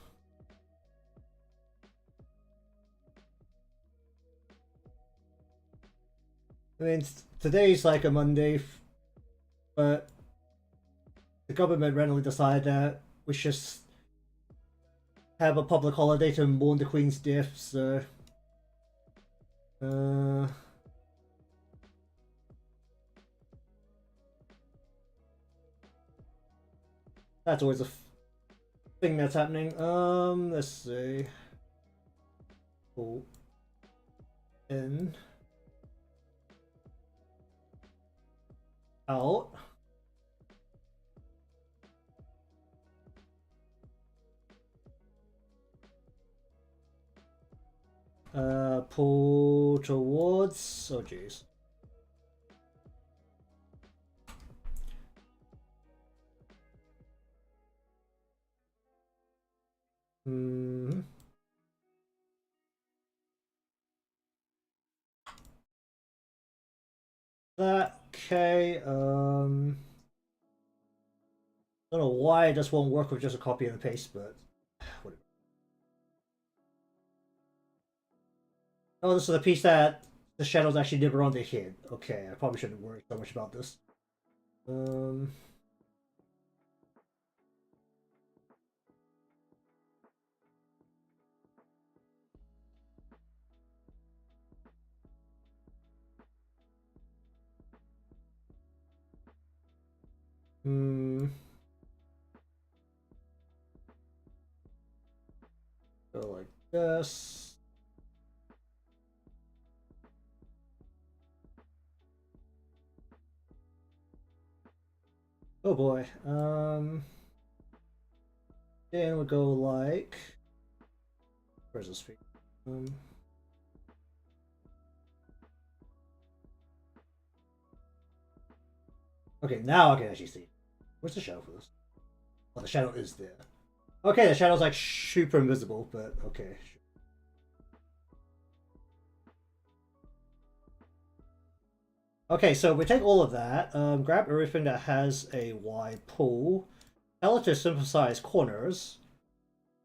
I mean, today's like a Monday, but the government randomly decided that we should have a public holiday to mourn the Queen's death, so... That's always a thing that's happening. Let's see. Pull in. Out. Pull towards. Oh jeez. Hmm. That okay. Don't know why it just won't work with just a copy and paste, but whatever. Oh, this is a piece that the shadows actually never on the head. Okay, I probably shouldn't worry so much about this. Go like this. Oh boy. Then we'll go like. Where's this feet? Okay, now I can actually see. Where's the shadow for this? Oh, the shadow is there. Okay, the shadow's like super invisible, but okay. Okay, so we take all of that, grab everything that has a Y pull, tell it to synthesize corners,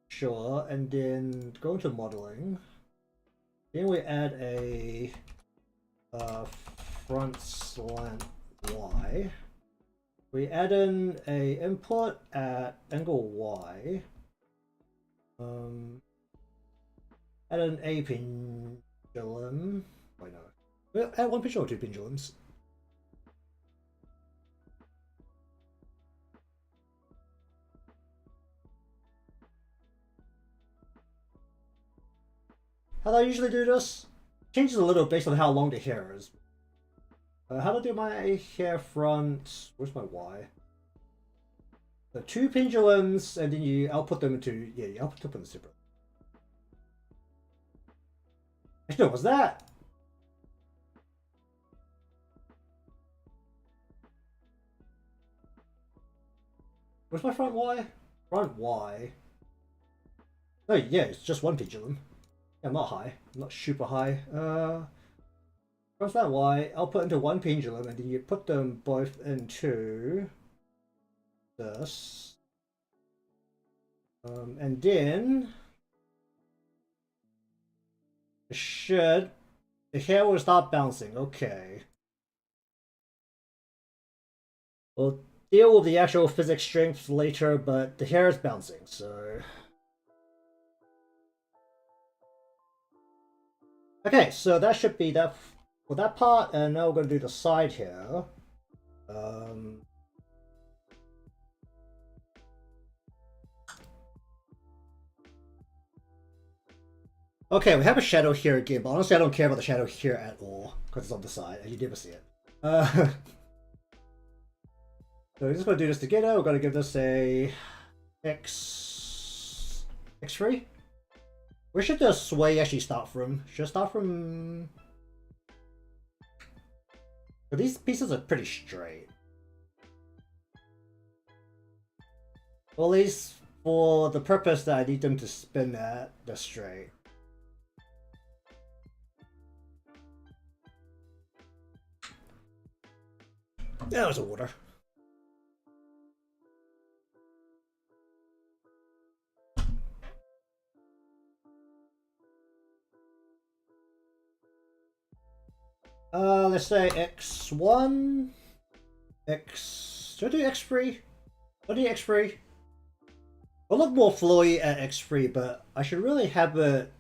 sure, and then go into modeling. Then we add a front slant Y. We add in a input at angle Y. Add an A pendulum. Why not? We'll add one pendulum or two pendulums. How do I usually do this? Changes a little based on how long the hair is. How do I do my hair front? Where's my Y? So two pendulums, and then you output them into you output them separate. Actually, no, what's that? Where's my front Y? Front Y. Oh yeah, it's just one pendulum. Yeah, I'm not high. I'm not super high. Front that Y, output into one pendulum, and then you put them both into this. And then the hair will start bouncing. Okay. We'll deal with the actual physics strength later, but the hair is bouncing, so. Okay, so that should be that for that part, and now we're going to do the side here. Okay, we have a shadow here again, but honestly I don't care about the shadow here at all, because it's on the side, and you never see it. So we're just going to do this together. We're going to give this a X3. Where should the sway actually start from? Should it start from... But these pieces are pretty straight. Well, at least for the purpose that I need them to spin at, they're straight. Yeah, there's a water. Let's say x1, should I do x3? I'll do x3. I'll look more flowy at x3, but I should really have it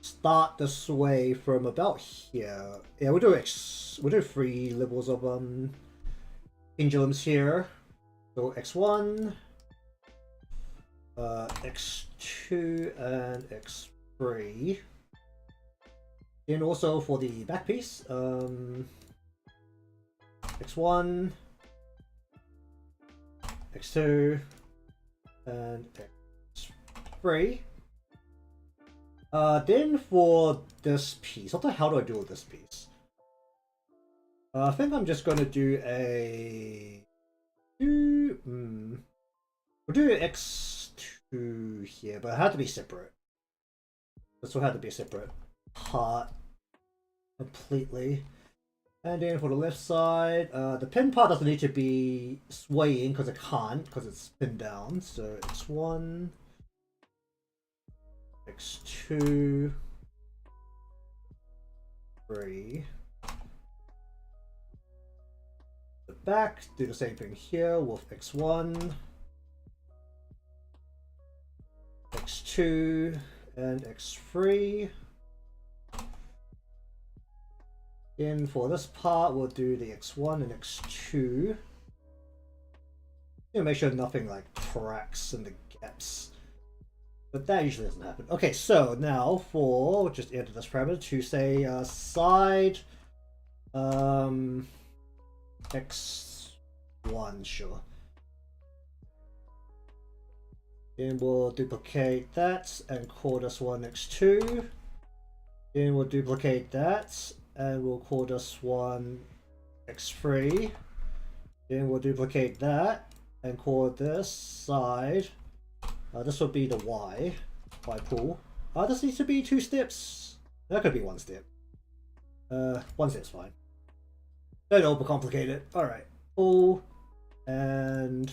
start the sway from about here. Yeah, we'll do 3 levels of pendulums here. So x1, x2, and x3. And also for the back piece, x1, x2, and x3. Then for this piece, what the hell do I do with this piece? I think I'm just going to do we'll do x2 here, but it had to be separate. This will have to be a separate part completely. And then for the left side, the pin part doesn't need to be swaying because it can't, because it's pinned down. So x1, x2, 3. The back, do the same thing here with x1, x2, and x3. Then for this part, we'll do the x1 and x2. Make sure nothing like cracks in the gaps. But that usually doesn't happen. Okay, so now for, just enter this parameter to say side x1, sure. Then we'll duplicate that and call this one x2. Then we'll duplicate that and we'll call this one x3. Then we'll duplicate that and call this side. This will be the y pool. This needs to be 2 steps. That could be 1 step. 1 step's fine. Don't overcomplicate it. Alright. Pull and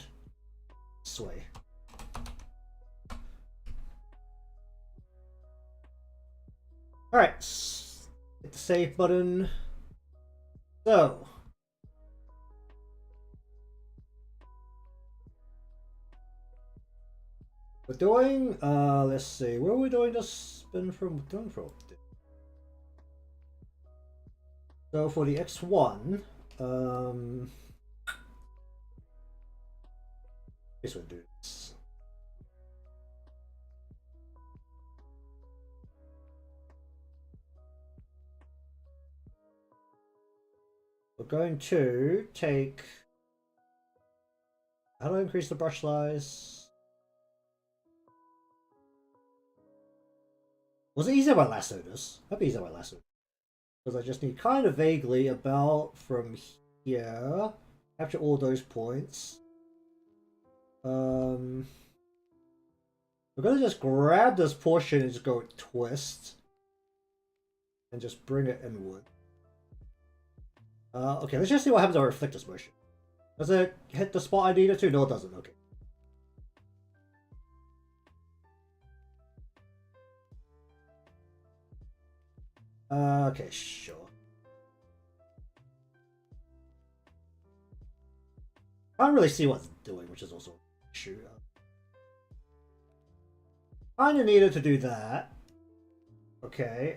sway. Alright. Hit the save button. So. We're doing, let's see, where are we doing this spin from? So for the x1, guess we'll do this. We're going to take, how do I increase the brush size? Was it easier by lasso this? That'd be easier by lasso. Because I just need kind of vaguely about from here. Capture all those points. We're gonna just grab this portion and just go twist. And just bring it inward. Okay, let's just see what happens when I reflect this motion. Does it hit the spot I need it to? No, it doesn't. Okay. Okay, sure. I don't really see what it's doing, which is also an issue. Kinda needed to do that. Okay,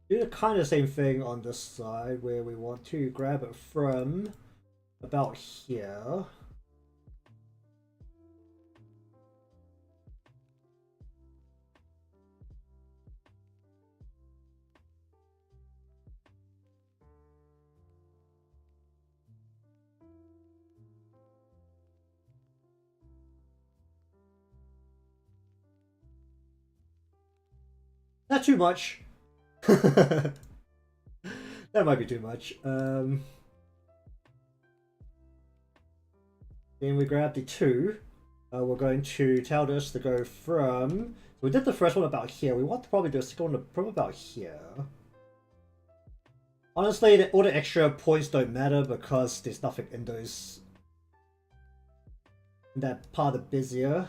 do the kind of same thing on this side where we want to grab it from about here. Not too much. That might be too much. Then we grab the 2. We're going to tell this to go from... So we did the first one about here. We want to probably do a second one from about here. Honestly, all the extra points don't matter because there's nothing in those... in that part of Bezier.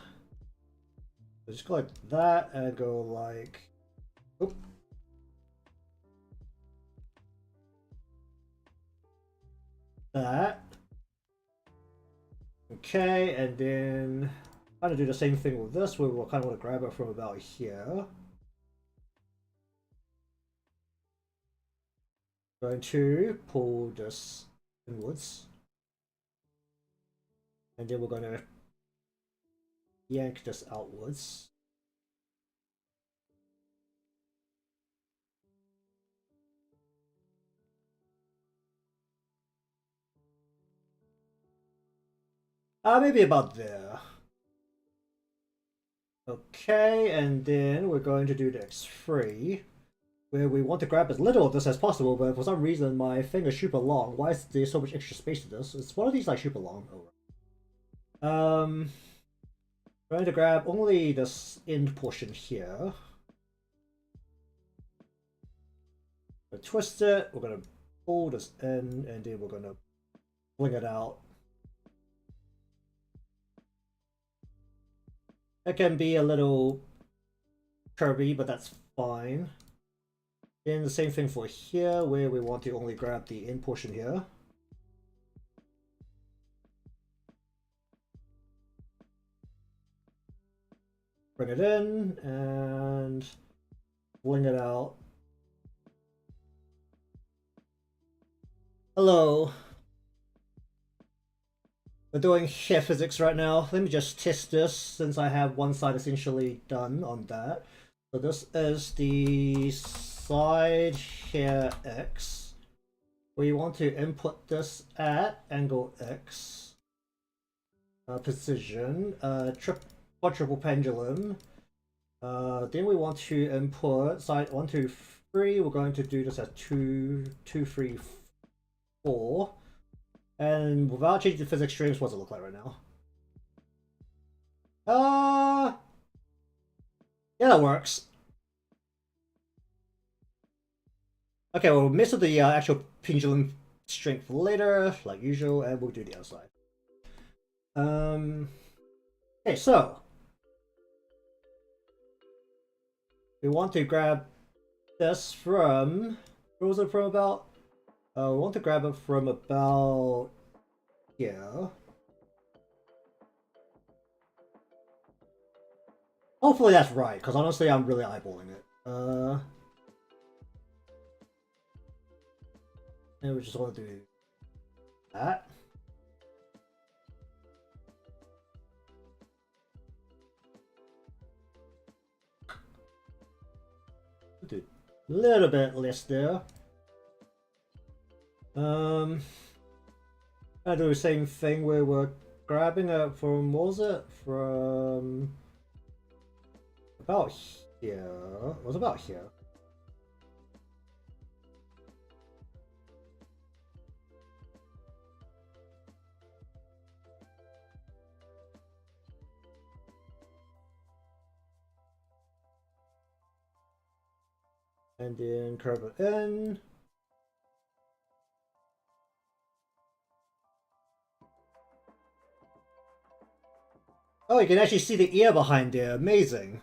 So just go like that and go like... Oop. that. Okay, and then kind of do the same thing with this, where we'll kind of want to grab it from about here. Going to pull this inwards. And then we're going to yank this outwards. Maybe about there. Okay, and then we're going to do the X3, where we want to grab as little of this as possible, but for some reason my finger's super long. Why is there so much extra space to this? It's one of these like super long. Going to grab only this end portion here. We're gonna twist it, we're gonna pull this in, and then we're gonna fling it out. It can be a little curvy, but that's fine. Then the same thing for here, where we want to only grab the end portion here. Bring it in and fling it out. Hello. We're doing hair physics right now. Let me just test this since I have one side essentially done on that. So this is the side hair X. We want to input this at angle X. Precision. Quadruple pendulum. Then we want to input side 1, 2, 3. We're going to do this at 2, 2, 3, 4. And without changing the physics streams, what does it look like right now? Yeah, that works. Okay, we'll mess with the actual pendulum strength later, like usual, and we'll do the other side. Okay, so we want to grab this from, where was it from about? We want to grab it from about here. Hopefully that's right, because honestly I'm really eyeballing it. And we just want to do that. Do a little bit less there. I do the same thing where we're grabbing it from, what was it? From about here. It was about here. And then curve it in. Oh, you can actually see the ear behind there. Amazing.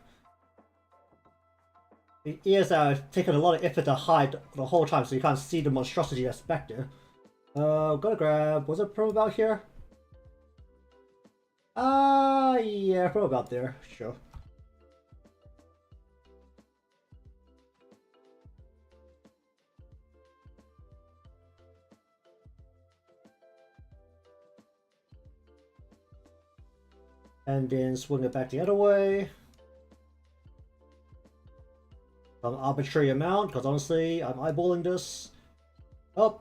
The ears have taken a lot of effort to hide the whole time, so you can't see the monstrosity that's back there. Gotta grab. Was it from about here? Yeah, from about there. Sure. And then swing it back the other way. An arbitrary amount, because honestly, I'm eyeballing this. Oh,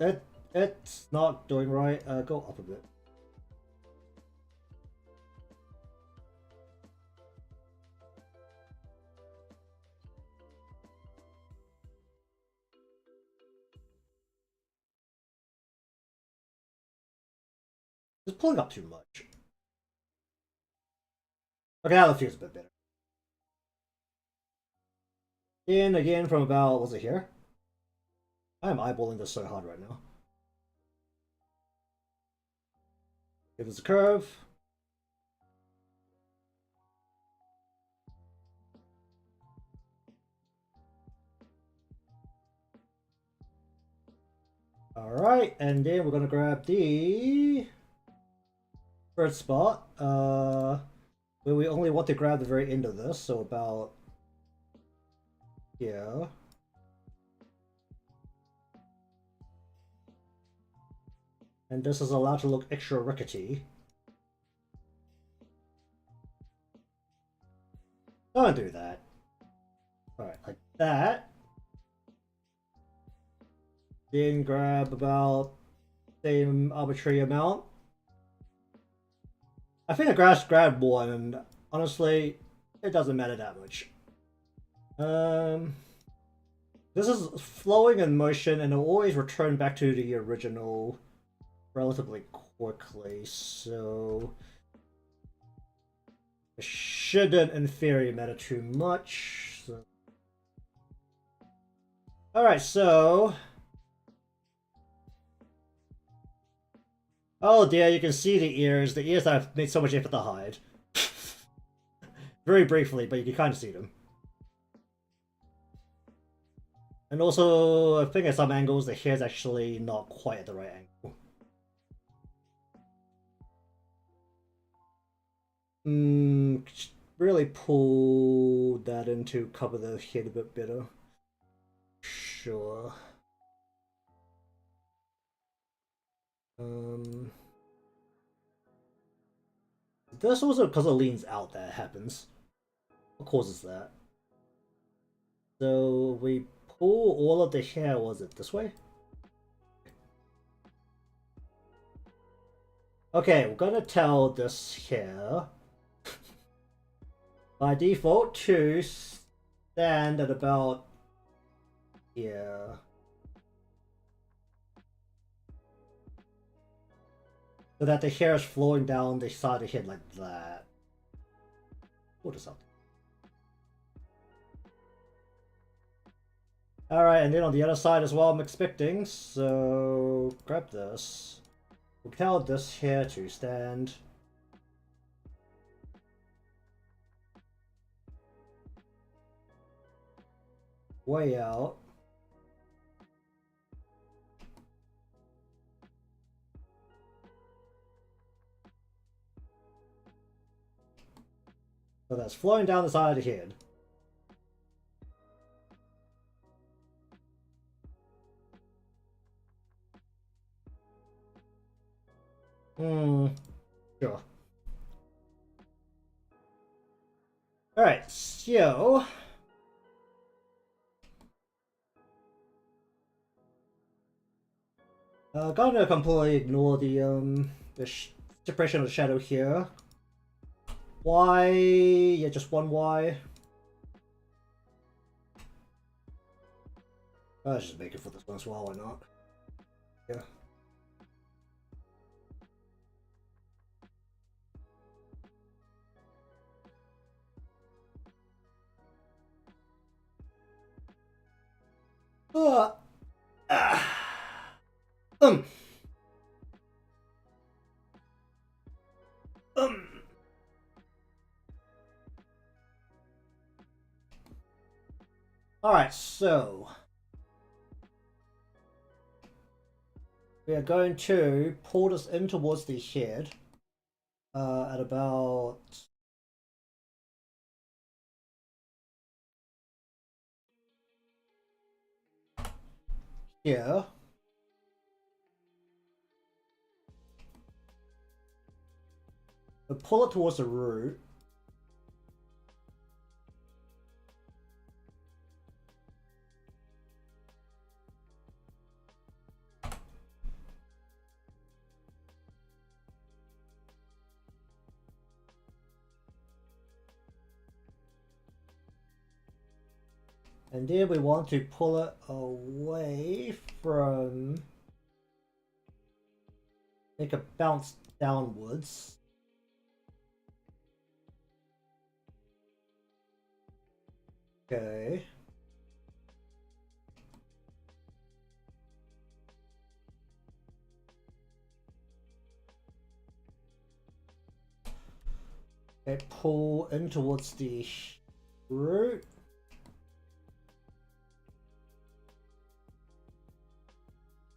it's not doing right. Go up a bit. It's pulling up too much. Okay, now that feels a bit better. In again from about, was it here? I'm eyeballing this so hard right now. Give us a curve. Alright, and then we're gonna grab the third spot, where we only want to grab the very end of this, so about here. And this is allowed to look extra rickety. Don't do that. Alright, like that. Then grab about same arbitrary amount. I think I grabbed one, and honestly, it doesn't matter that much. This is flowing in motion, and it'll always return back to the original relatively quickly, so it shouldn't, in theory, matter too much. So. Alright, so... Oh dear, you can see the ears. The ears that I've made so much effort to hide. Very briefly, but you can kind of see them. And also, I think at some angles, the hair's actually not quite at the right angle. Really pull that in to cover the head a bit better. Sure. This also because it leans out that happens. What causes that? So we pull all of the hair, was it this way? Okay, we're gonna tell this hair by default to stand at about here. So that the hair is flowing down the side of the head like that. Pull this out. Alright, and then on the other side as well I'm expecting, so grab this. We'll tell this hair to stand. Way out. So that's flowing down the side of the head. Sure. Alright, so... Gonna completely ignore the suppression of the shadow here. Y, yeah, just one Y. Let's just make it for this one as well, why not? Yeah. Alright, so we are going to pull this in towards the head at about here. We'll pull it towards the root. And then we want to pull it away from, make a bounce downwards. Okay. Okay, pull in towards the root.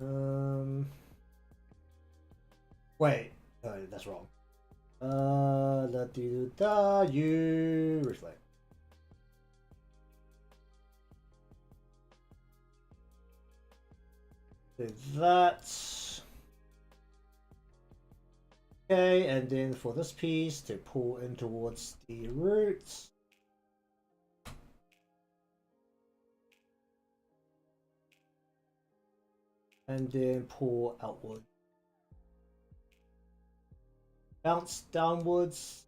Okay. Wait, no, that's wrong. You reflect. Do that. Okay, and then for this piece to pull in towards the roots. And then pull outward. Bounce downwards.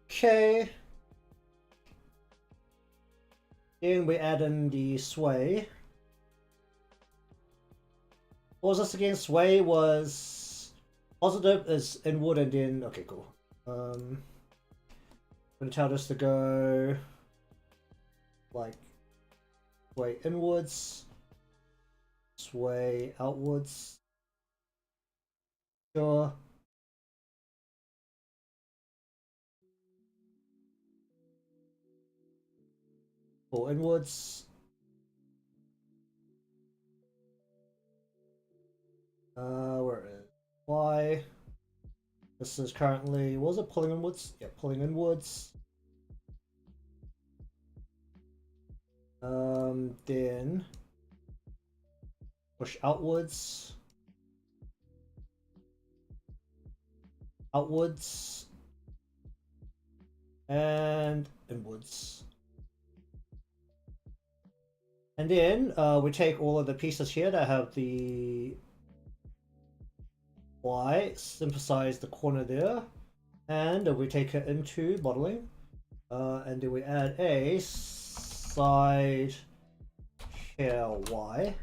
Okay. Then we add in the sway. What was this again? Sway was positive is inward and then okay, cool. I'm gonna tell this to go like sway inwards, sway outwards. Sure. Pull inwards. Where is Y? This is currently, what was it, pulling inwards? Yeah, pulling inwards. Then push outwards. Outwards. And inwards. And then we take all of the pieces here that have the Y, synthesize the corner there, and we take it into modeling, and then we add a side here Y.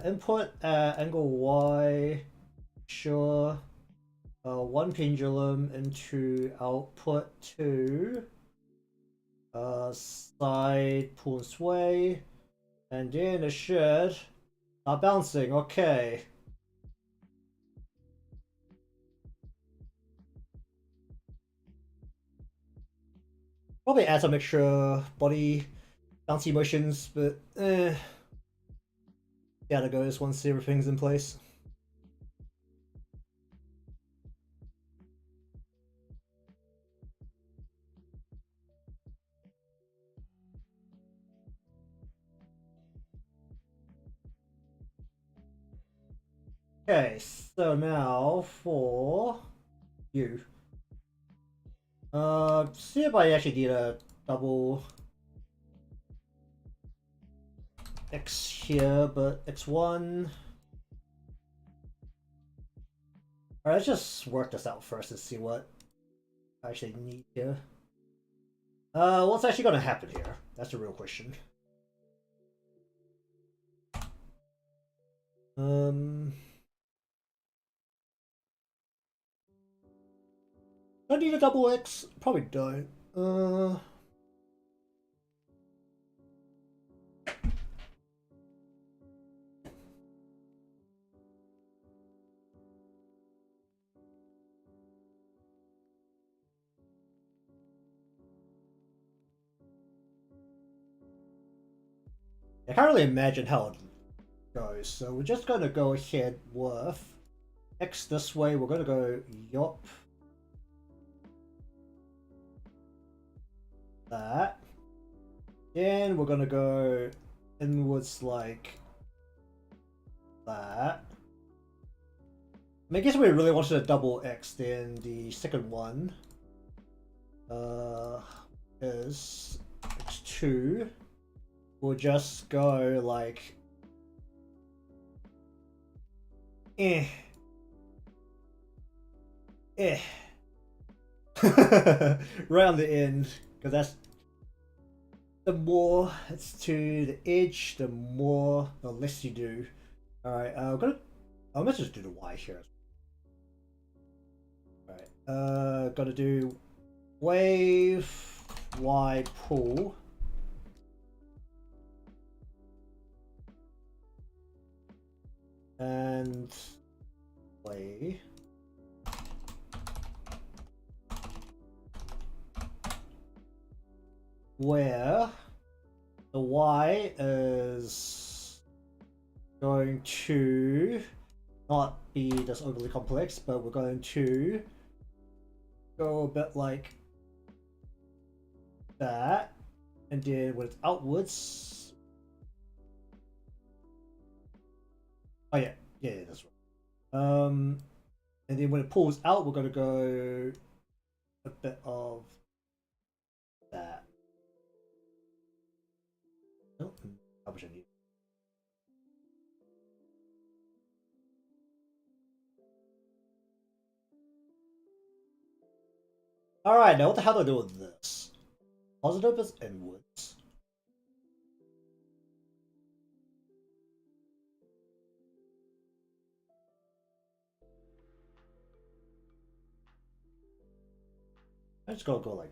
Input angle Y, sure. One pendulum into output 2. Side pull and sway, and then it should start bouncing. Okay. Probably add some extra body bouncy motions, but see how it goes once everything's in place. Okay, so now for you. See if I actually need a double X here, but X1. Alright, let's just work this out first and see what I actually need here. What's actually gonna happen here? That's the real question. Do I need a double X? Probably don't. I can't really imagine how it goes, so we're just gonna go ahead with X this way. We're gonna go yup. That. Then we're gonna go inwards like that. I guess we really wanted a double X, then the second one is X2. We'll just go like right on the end, because that's the more it's to the edge, the less you do. Alright, let's just do the Y here. Alright, gotta do wave Y pull. And play. where the Y is going to not be this overly complex, but we're going to go a bit like that, and then when it's outwards, oh yeah, that's right. And then when it pulls out, we're gonna go a bit of that. Oh, how much I need? Alright, now what the hell do I do with this? Positive is inwards. I'm just gonna go like.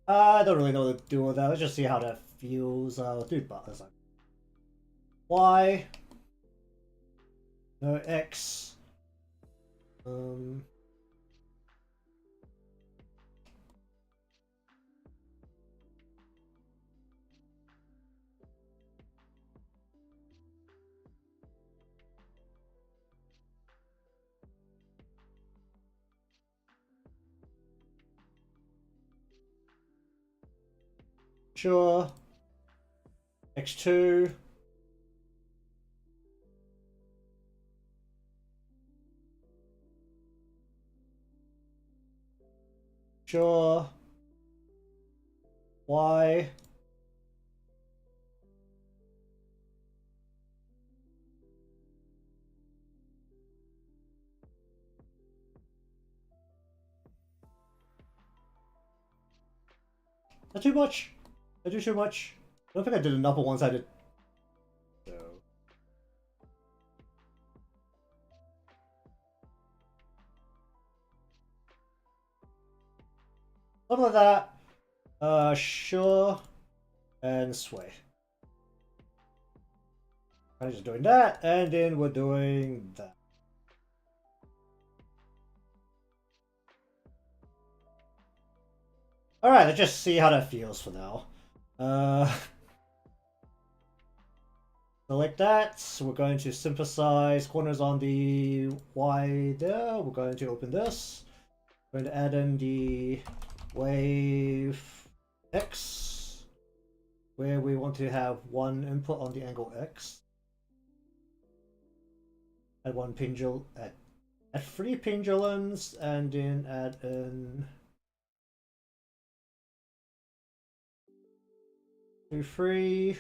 I don't really know what to do with that. Let's just see how that feels. Dude, but that's like Y. No X. Sure. X2. Sure. Y. Not too much. I do too much. I don't think I did enough of one-sided. So. Something like that. Sure. And sway. I'm just doing that, and then we're doing that. Alright, let's just see how that feels for now. Select that. So we're going to synthesize corners on the Y there. We're going to open this. We're going to add in the wave X, where we want to have one input on the angle X. Add one pendulum, add 3 pendulums, and then add in 2, 3.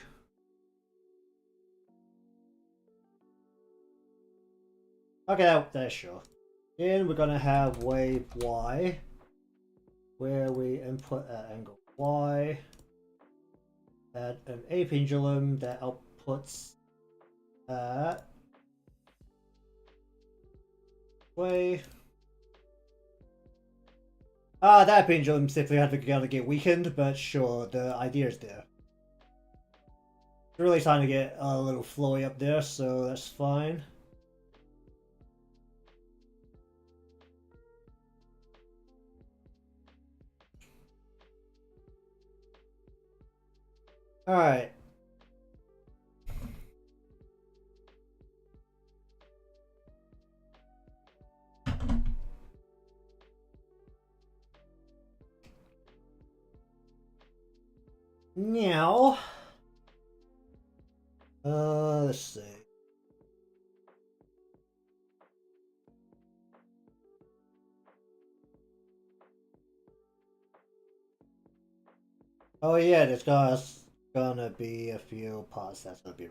Okay, that's sure. Then we're gonna have wave Y, where we input at angle Y. Add an A pendulum that outputs at way. That pendulum simply had to get weakened, but sure, the idea is there. Really trying to get a little flowy up there, so that's fine. Alright. Now, let's see. Oh yeah, there's gonna be a few parts that's gonna be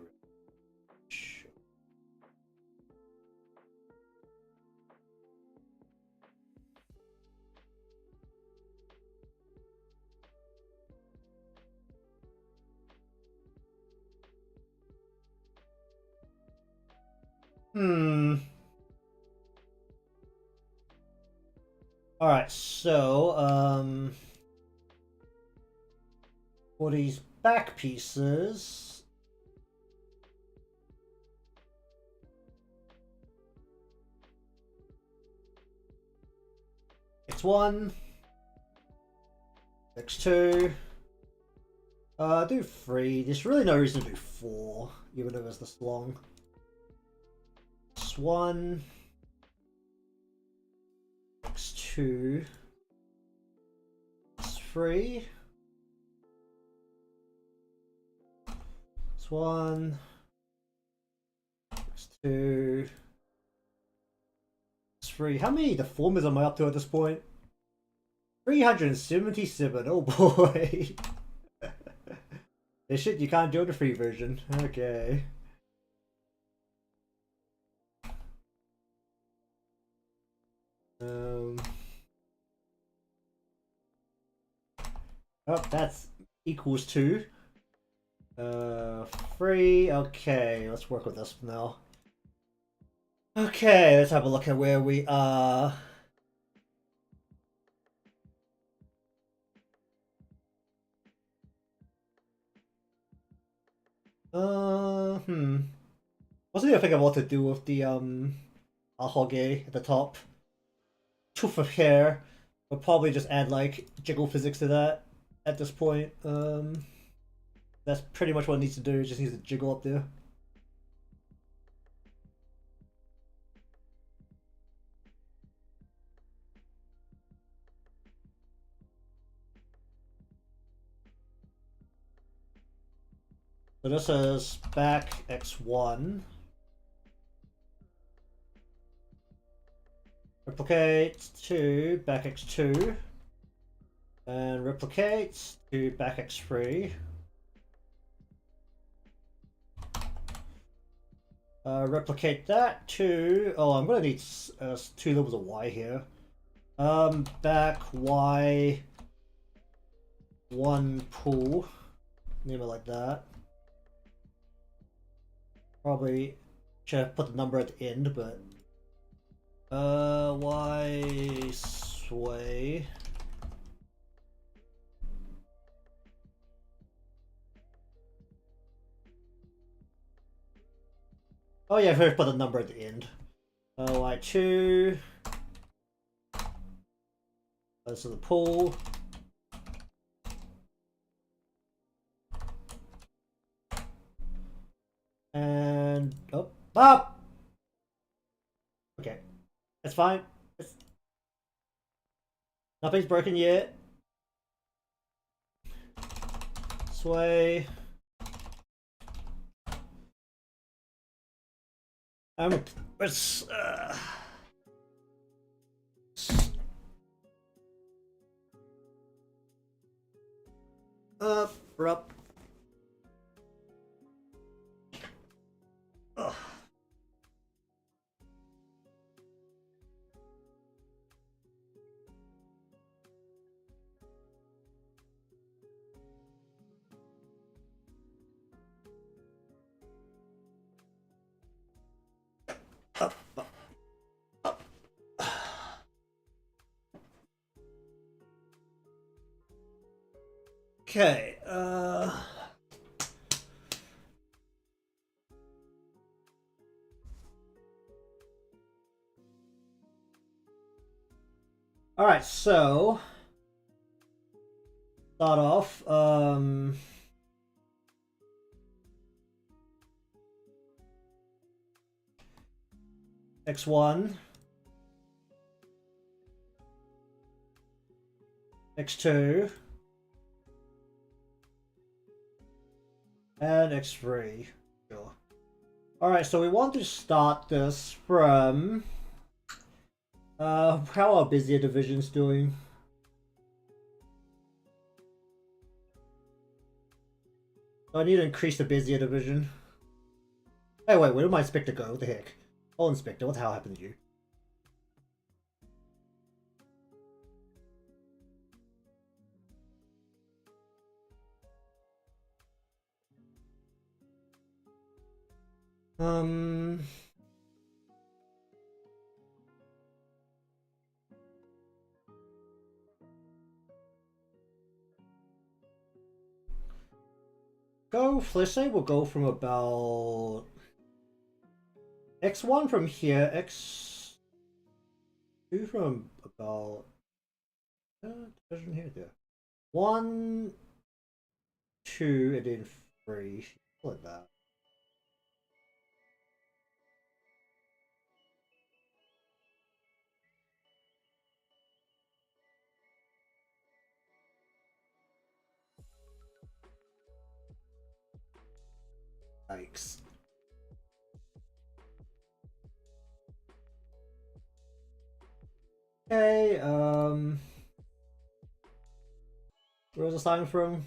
sure. Alright, so, for these back pieces, X1, X2. Do 3. There's really no reason to do 4, even if it's this long. X1, X2, X3, X1, X2, X3. How many deformers am I up to at this point? 377. Oh boy. This shit you can't do in the free version. Okay. Oh, that's equals 2. 3. Okay, let's work with this now. Okay, let's have a look at where we are. Wasn't even thinking what to do with the ahoge at the top. Tooth of hair. We'll probably just add like jiggle physics to that at this point. That's pretty much what it needs to do. It just needs to jiggle up there. So this is back X1. Replicate to back X2. And replicate to back X3. Replicate that to... Oh, I'm gonna need 2 levels of Y here. Back Y... 1 pool. Name it like that. Probably should have put the number at the end, but Y sway. Oh yeah, first put the number at the end. Y2. This is the pool. And up. Okay, that's fine. Nothing's broken yet. Sway. Let's we're up. Ugh. Up. Okay, alright, so start off, X1, X2, and X3. Sure. Alright, so we want to start this from how are Bezier divisions doing? I need to increase the Bezier division. Hey, wait, where did my inspector go? What the heck? Oh, inspector, what the hell happened to you? Let's say we'll go from about X1 from here, X2 from about Doesn't here there. 1, 2, and then 3. Like that. Yikes. Okay, where was the sign from?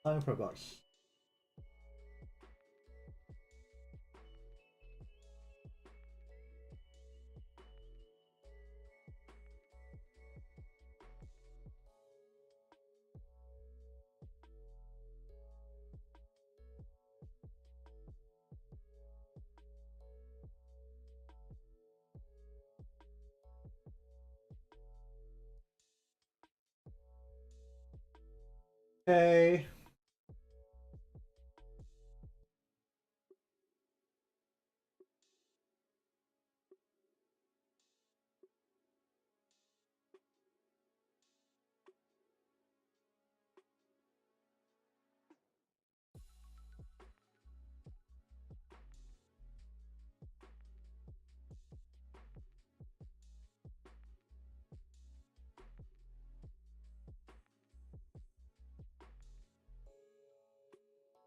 Sign from us. Okay.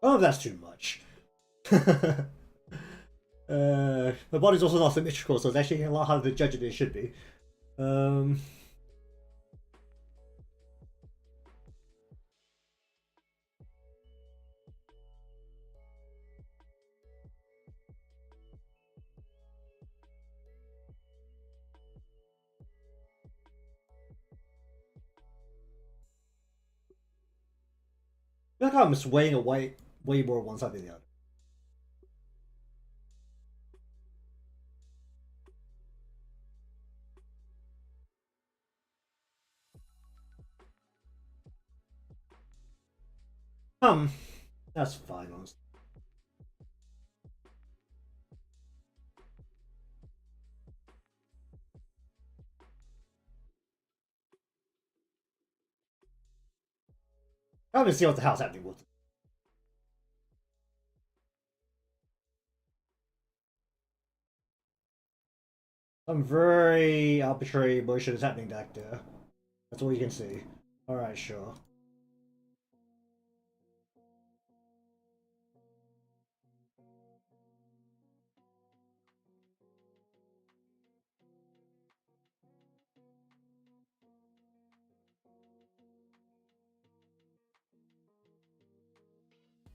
Oh, that's too much. The body's also not symmetrical, so it's actually a lot harder to judge it than it should be. I feel like I'm swaying away way more one side than the other. That's fine, honestly. I haven't seen what the hell's happening with it. Some very arbitrary motion is happening back there. That's all you can see. Alright, sure.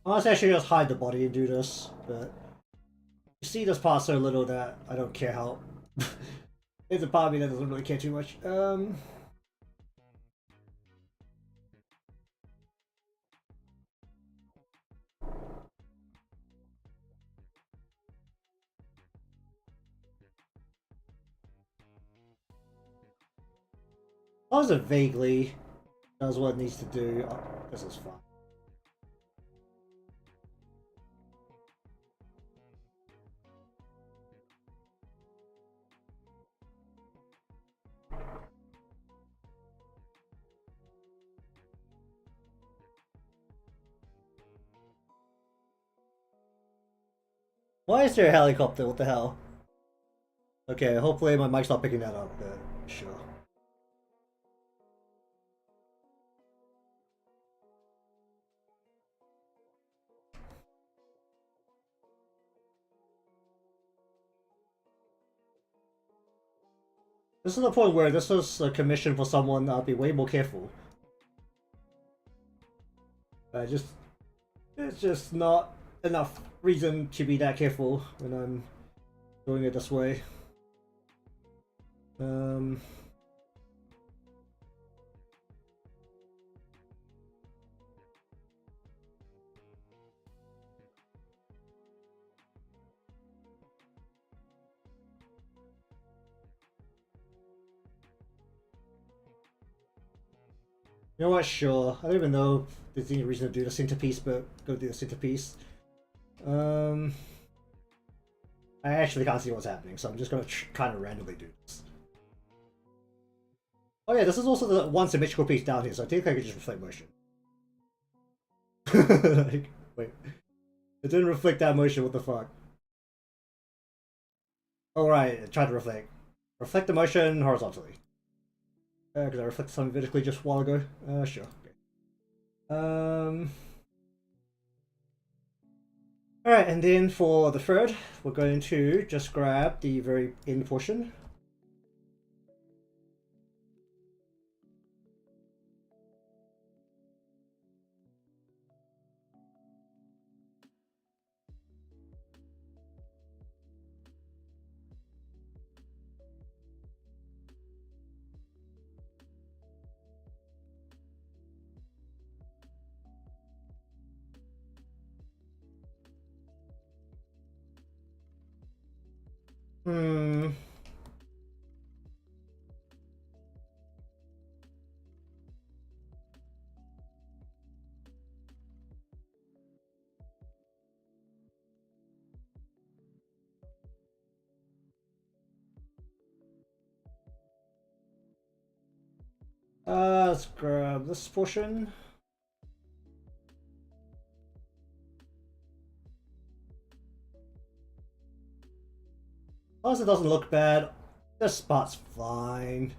Honestly, I should just hide the body and do this, but you see this part so little that I don't care how. There's a part of me that doesn't really care too much. As long as it vaguely does what it needs to do, this is fine. Why is there a helicopter? What the hell? Okay, hopefully my mic's not picking that up, but sure. This is the point where this was a commission for someone that'll be way more careful. It's just not enough reason to be that careful when I'm doing it this way. You know what? Sure. I don't even know if there's any reason to do the centerpiece, but go do the centerpiece. I actually can't see what's happening, so I'm just gonna kind of randomly do this. Oh yeah, this is also the one symmetrical piece down here, so I think I could just reflect motion. Like, wait. It didn't reflect that motion, what the fuck? Alright, try to reflect. Reflect the motion horizontally. Because I reflected something vertically just a while ago. Sure. Okay. Alright, and then for the third, we're going to just grab the very end portion. Let's grab this portion. As long as it doesn't look bad, this part's fine.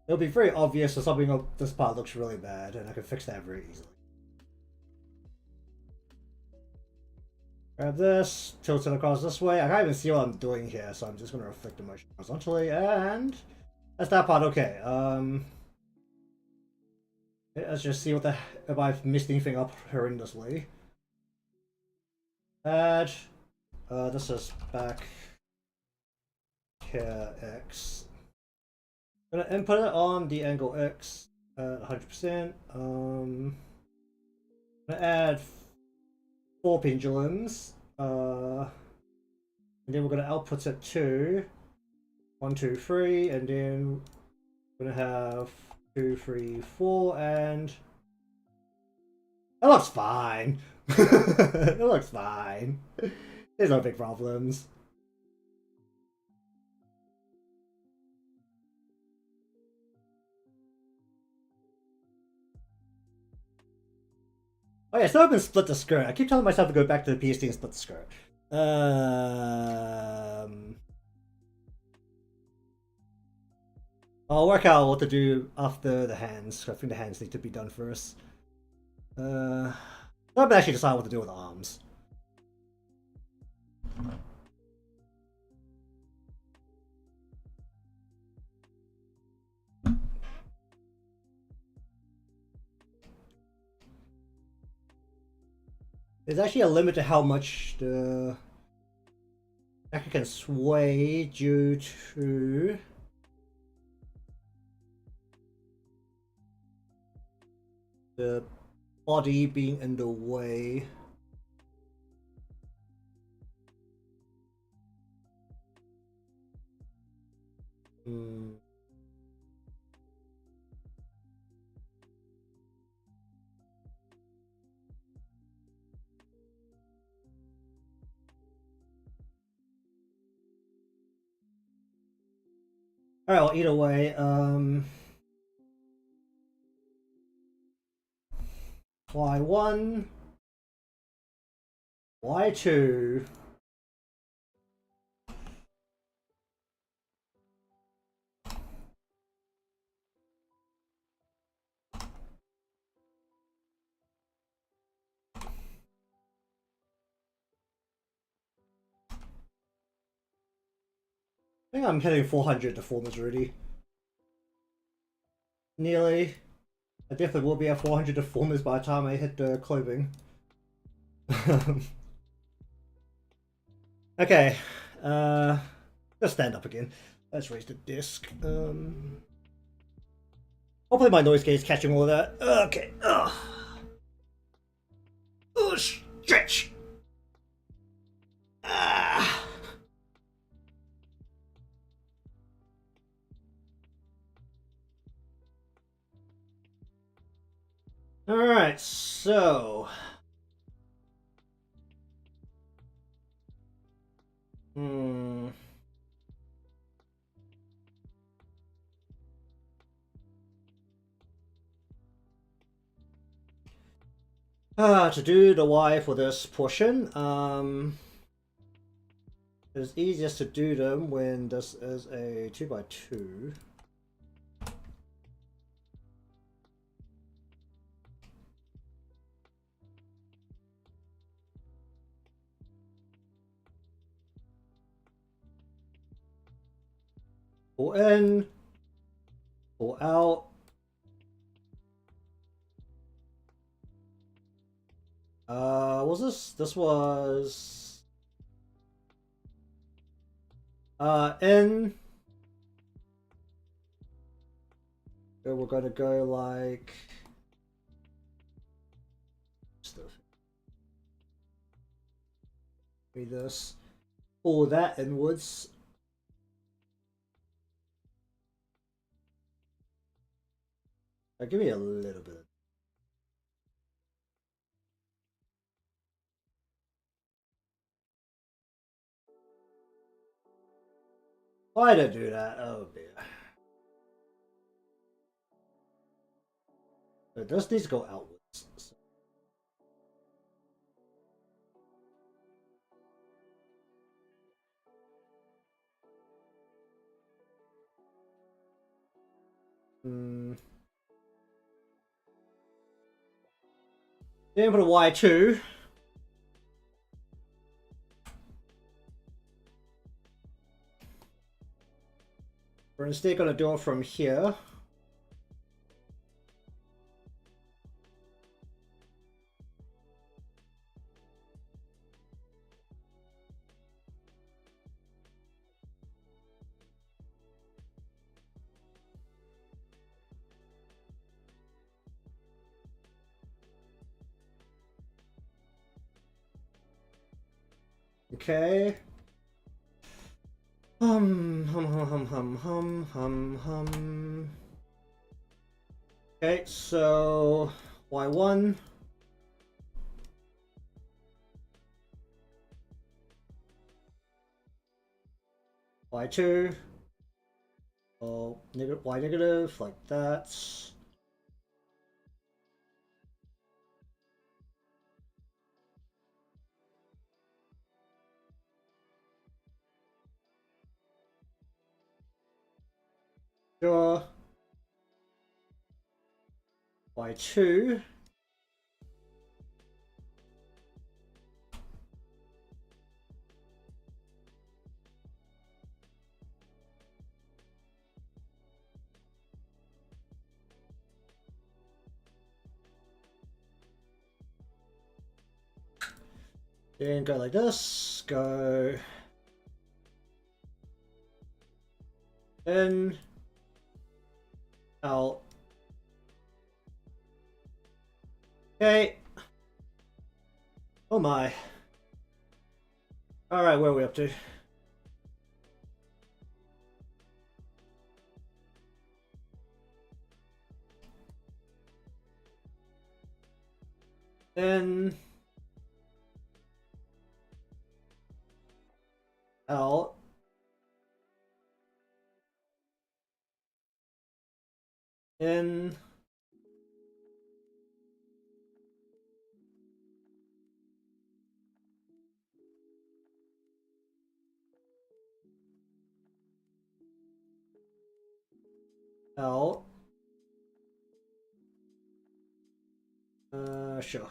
It'll be very obvious if something of this part looks really bad, and I can fix that very easily. Grab this, tilt it across this way. I can't even see what I'm doing here, so I'm just going to reflect the motion horizontally, and that's that part. Okay. Let's just see what the if I've missed anything up horrendously. Add. This is back here X. I'm gonna input it on the angle X at 100%. I'm gonna add 4 pendulums. And then we're gonna output it to 1, 2, 3, and then we're gonna have 2, 3, 4, and it looks fine. It looks fine. There's no big problems. Oh yeah, still haven't split the skirt. I keep telling myself to go back to the PSD and split the skirt. I'll work out what to do after the hands. I think the hands need to be done first. I haven't actually decided what to do with the arms. There's actually a limit to how much the jacket can sway due to the body being in the way. Alright, well, either way, Y1, Y2, I think I'm hitting 400 deformers already. Nearly. I definitely will be at 400 deformers by the time I hit the clothing. Okay, let's stand up again. Let's raise the disc. Hopefully my noise gate is catching all of that. Okay. Stretch. Alright, so... To do the Y for this portion, it's easiest to do them when this is a 2x2. Pull in, pull out. Was this? This was in. So we're gonna go like this. Pull that inwards. Give me a little bit. Why did I do that? Oh dear. But this needs to go outwards. So. Then for the Y2. We're instead gonna do it from here. Okay. Okay, so Y1. Y2. Oh, negative, Y negative, like that. Sure. Y2. Then go like this. Go in, out. Okay. Oh my. Alright, where are we up to? In, out. In, out. Sure.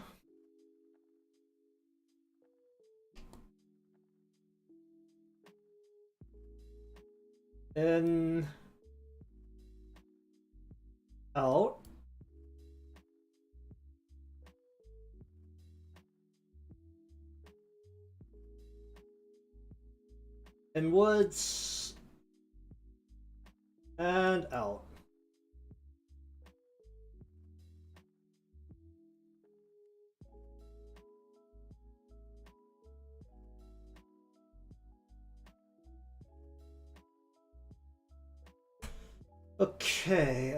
In, out. Inwards. And out. Okay,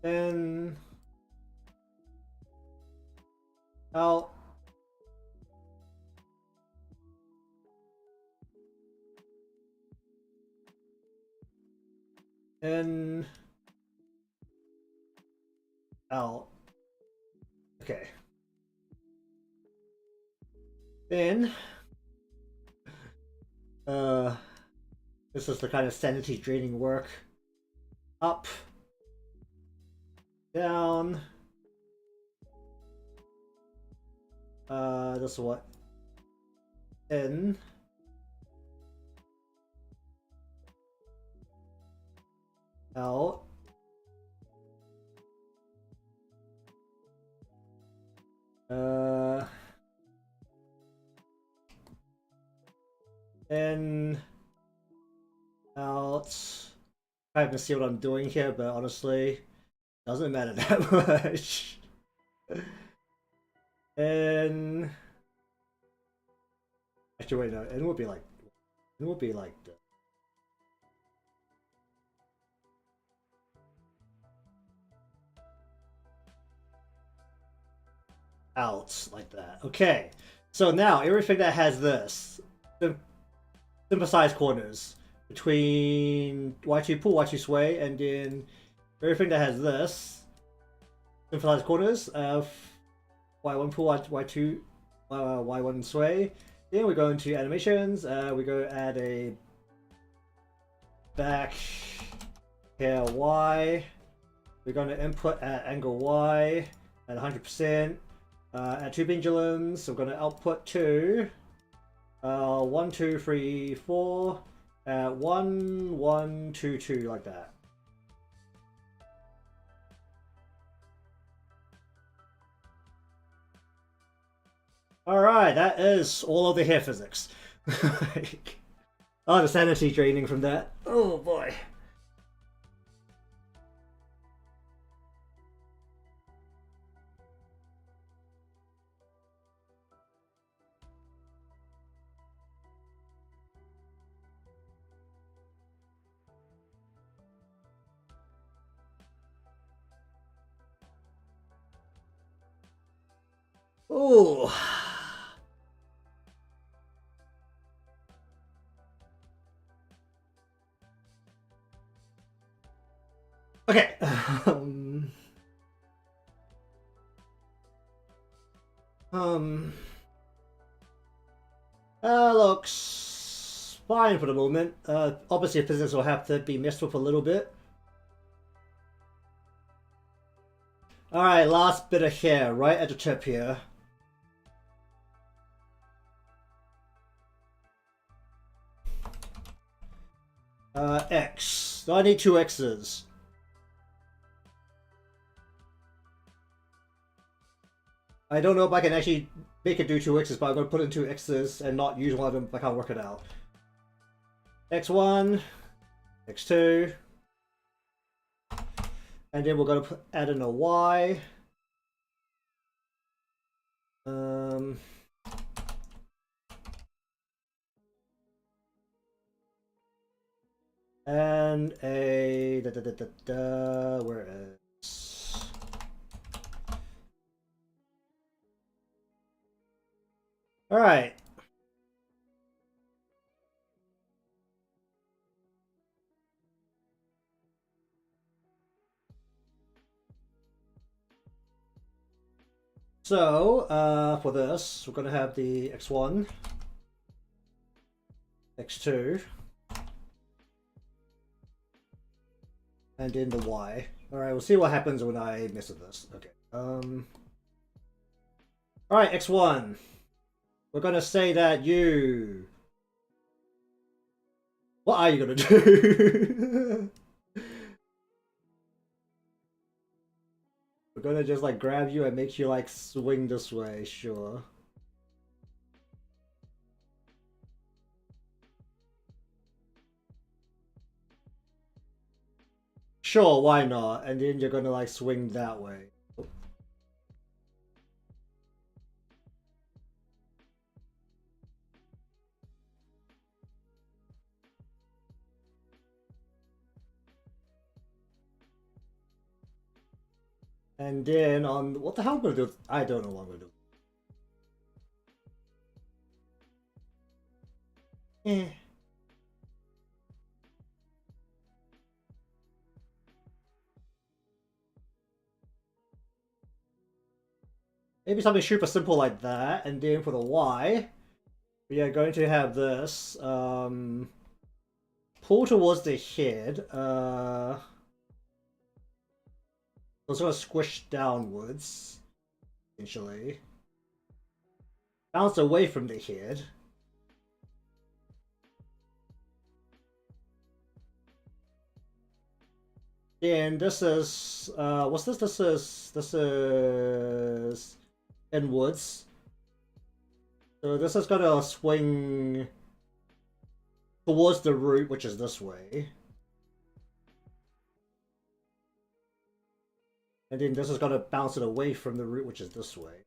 in, out. In, out. Okay. Then this is the kind of sanity draining work. Up, down. This is what? In. Out. In. Out. I have to see what I'm doing here, but honestly, doesn't matter that much. In. Actually, wait, no. In would be like. It would be like the. Out like that. Okay. So now everything that has this synthesized corners between Y2 pull, Y2 sway, and then everything that has this synthesized corners of Y1 pull, Y2, Y1 sway. Then we go into animations. We go add a back here Y. We're going to input at angle Y at 100%. At 2 pendulums, so we're going to output 2. 1, 2, 3, 4. 1, 1, 2, 2, like that. Alright, that is all of the hair physics. Oh, the sanity draining from that. Oh boy. Oh. Okay. Looks fine for the moment. Obviously physics will have to be messed with a little bit. Alright, last bit of hair right at the tip here. X. So I need 2 X's. I don't know if I can actually make it do 2 X's, but I'm going to put in 2 X's and not use one of them if I can't work it out. X1, X2, and then we're going to add in a Y. And a where is all right. So for this, we're going to have the X1, X2, and then the Y. All right, we'll see what happens when I mess with this. Okay. All right, X1. We're going to say that you. What are you going to do? We're going to just like grab you and make you like swing this way, sure. Sure, why not? And then you're gonna like swing that way. And then on what the hell I'm gonna do? I don't know what I'm gonna do. Eh. maybe something super simple like that, and then for the Y, we are going to have this pull towards the head. So it's gonna squish downwards, essentially. Bounce away from the head. Then this is what's this? This is inwards. So this is gonna swing towards the root, which is this way. And then this is gonna bounce it away from the root, which is this way.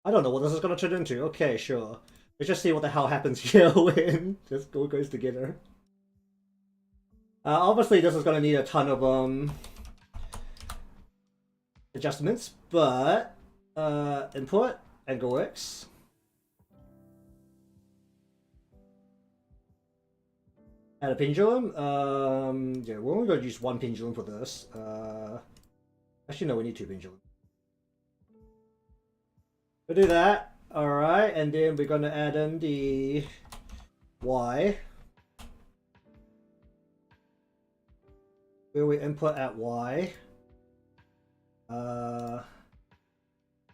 I don't know what this is gonna turn into. Okay, sure. Let's just see what the hell happens here when this all goes together. Obviously, this is gonna need a ton of adjustments, but input angle X. Add a pendulum. Yeah, we're only gonna use one pendulum for this. Actually, no, we need two pendulums. We'll do that. Alright, and then we're gonna add in the Y. Where we input at Y. And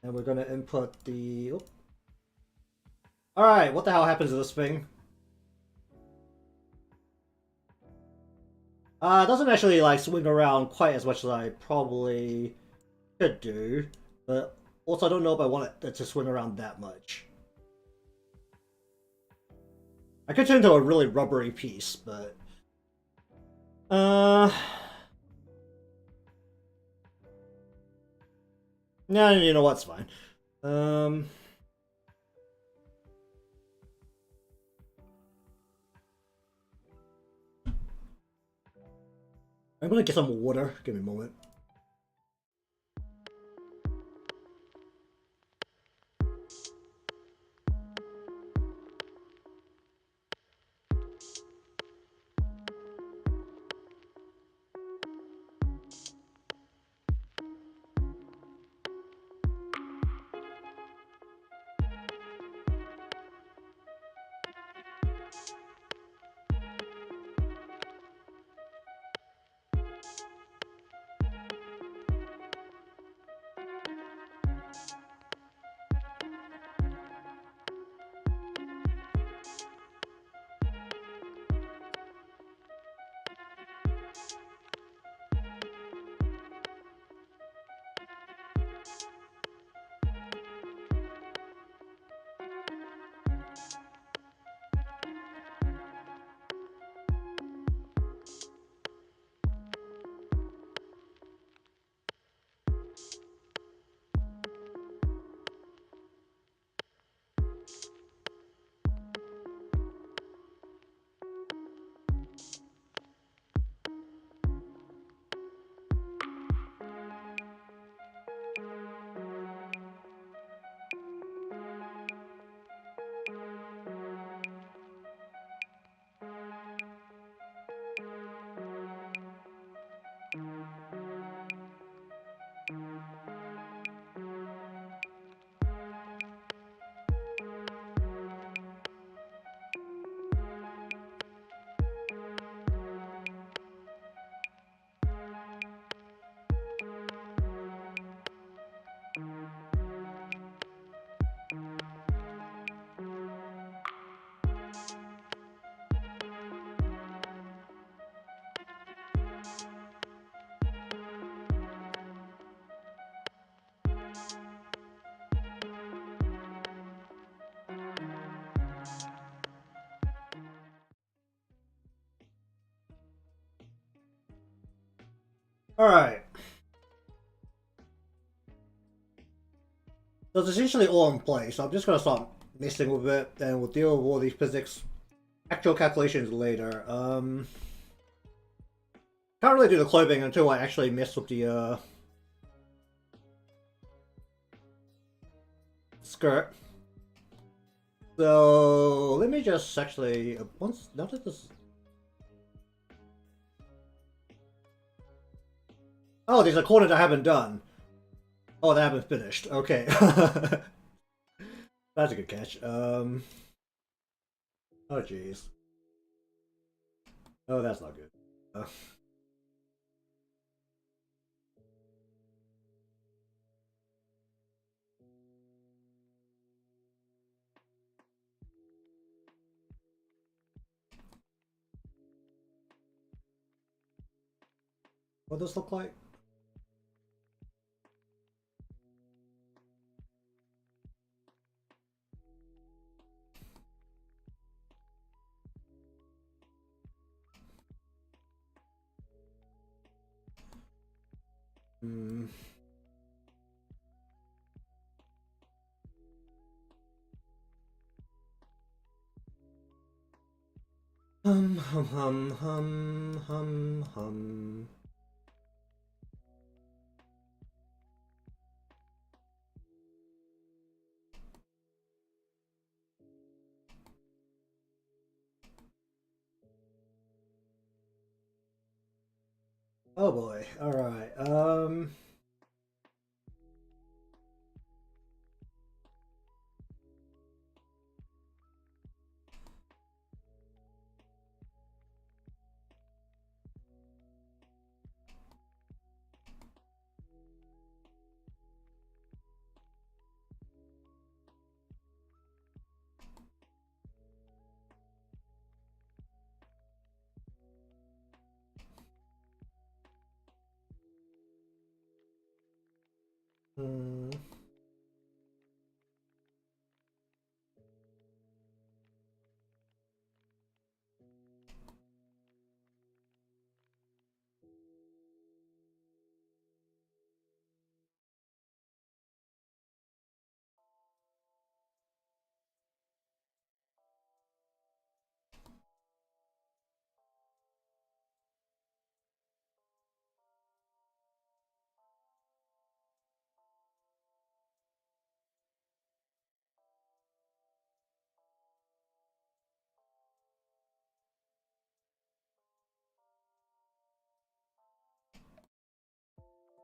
we're gonna input the... Oh. Alright, what the hell happens to this thing? It doesn't actually like swing around quite as much as I probably could do, but also I don't know if I want it to swing around that much. I could turn it into a really rubbery piece, but no, you know what's fine. I'm gonna get some water. Give me a moment. Alright. So it's essentially all in place, so I'm just gonna start messing with it, and we'll deal with all these physics, actual calculations later. Can't really do the clothing until I actually mess with the skirt. So let me just actually now that this Oh, there's a corner that I haven't done. Oh, that I haven't finished. Okay. That's a good catch. Oh jeez. Oh, that's not good. What does this look like? Hmm. Hum. Oh boy. All right. Hmm.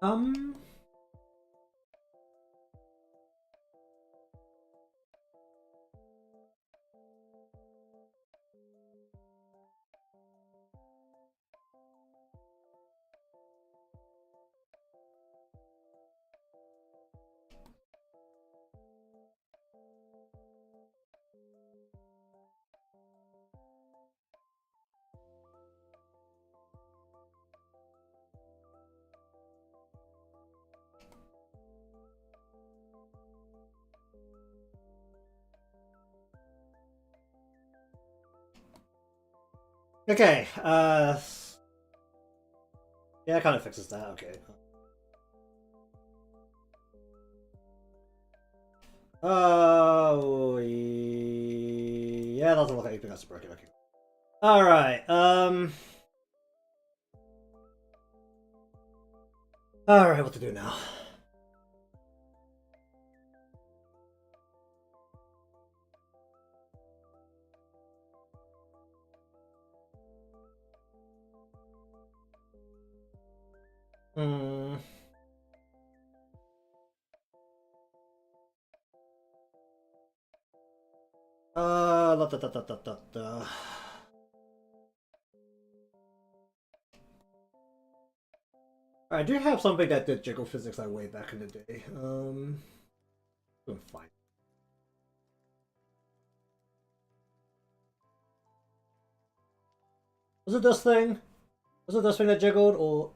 Um. Okay. Yeah, it kind of fixes that. Okay. Oh, yeah, that doesn't look like anything else broken. Okay. All right. All right, what to do now? Hmm. Da. I do have something that did jiggle physics like way back in the day. Fine. Was it this thing? Was it this thing that jiggled, or?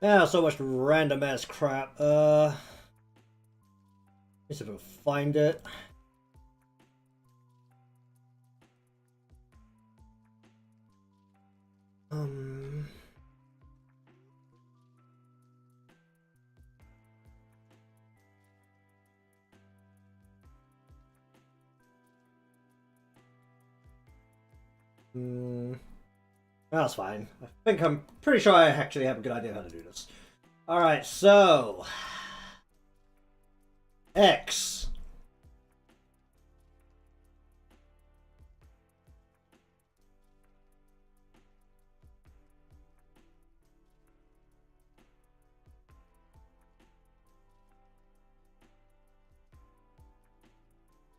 Yeah, so much random ass crap. Let's see if I can find it. Um. That's fine. I'm pretty sure I actually have a good idea of how to do this. Alright, so... X.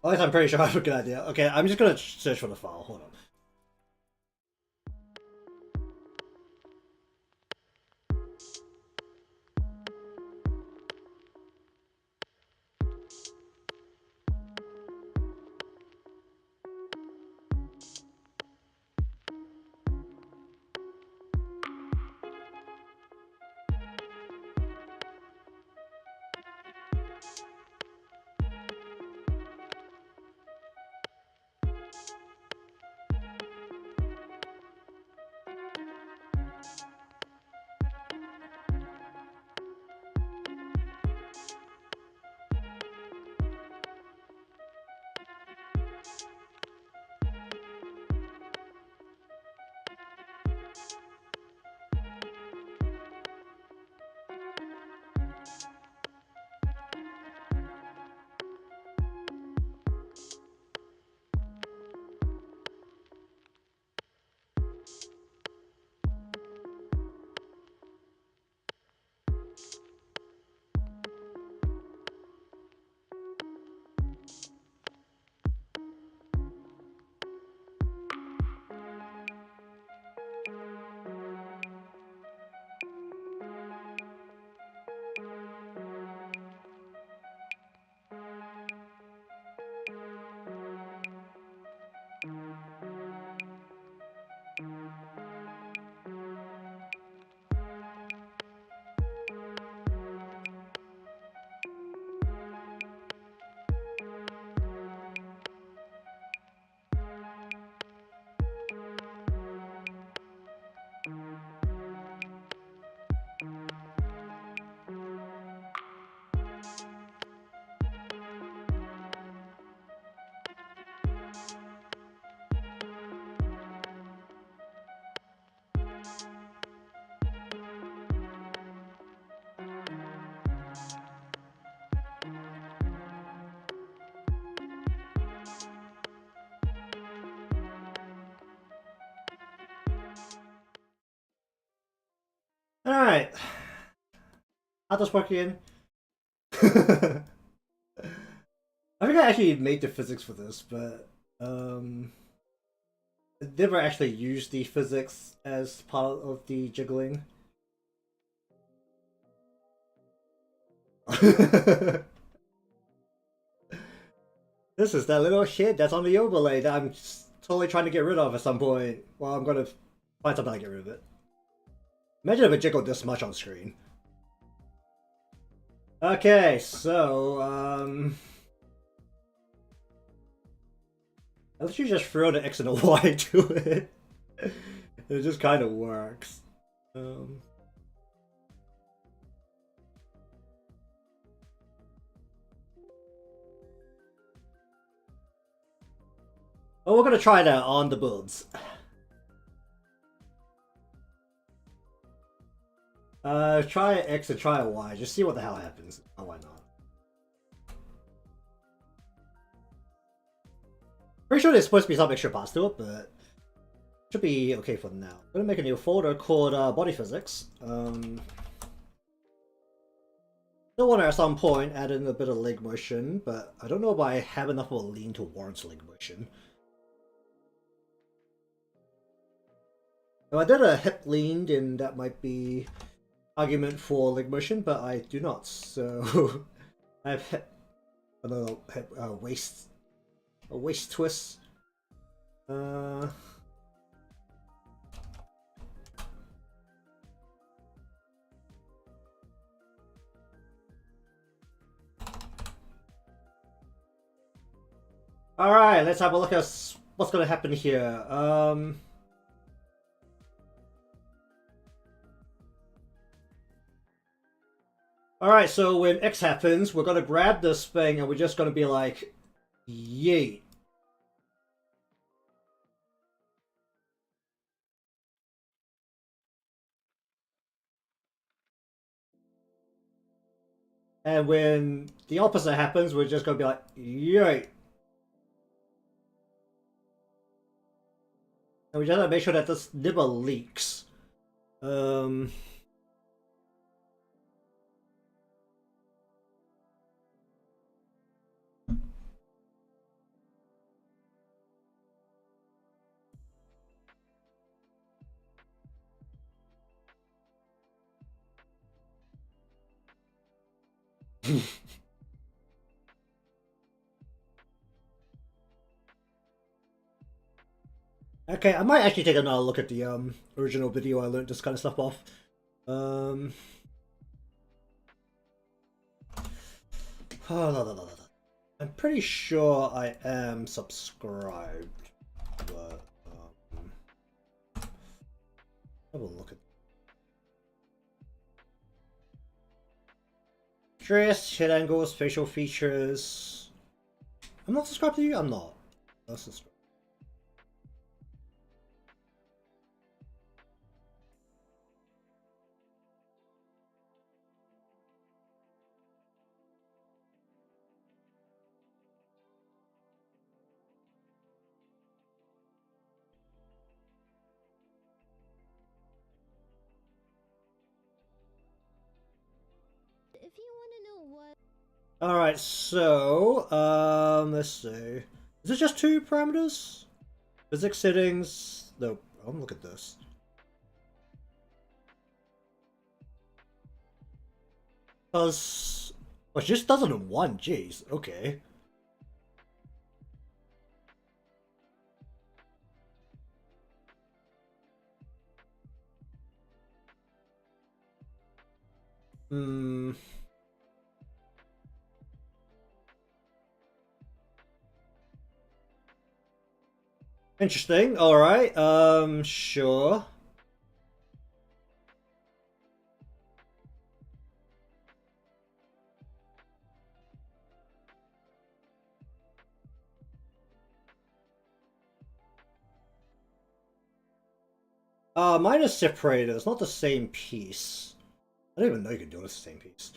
At least I'm pretty sure I have a good idea. Okay, I'm just gonna search for the file. Hold on. Alright. How'd this work again? I think I actually made the physics for this, but I never actually used the physics as part of the jiggling. This is that little shit that's on the overlay that I'm totally trying to get rid of at some point. Well, I'm gonna find something to get rid of it. Imagine if it jiggled this much on screen. Okay, so, let's you just throw the X and the Y to it. It just kind of works. Oh, we're gonna try that on the builds. Try X and try Y. Just see what the hell happens. Oh, why not? Pretty sure there's supposed to be some extra parts to it, but should be okay for now. I'm gonna make a new folder called Body Physics. Still want to at some point add in a bit of leg motion, but I don't know if I have enough of a lean to warrant leg motion. If I did a hip lean, then that might be argument for leg motion, but I do not. So I have hip, waist, a waist twist. All right, let's have a look at what's going to happen here. Alright, so when X happens, we're gonna grab this thing and we're just gonna be like, yeet. And when the opposite happens, we're just gonna be like, yay. And we just gotta make sure that this never leaks. Okay, I might actually take another look at the original video I learned this kind of stuff off. I'm pretty sure I am subscribed, but have a look at dress, head angles, facial features. I'm not subscribed to you. I'm not. That's subscribed. If you want to know what. Alright, so, let's see. Is it just 2 parameters? Physics settings. No, look at this. Because. Well, it just does it in 1, jeez, okay. Hmm. Interesting, alright, sure. Mine is separated, it's not the same piece. I don't even know you can do it as the same piece.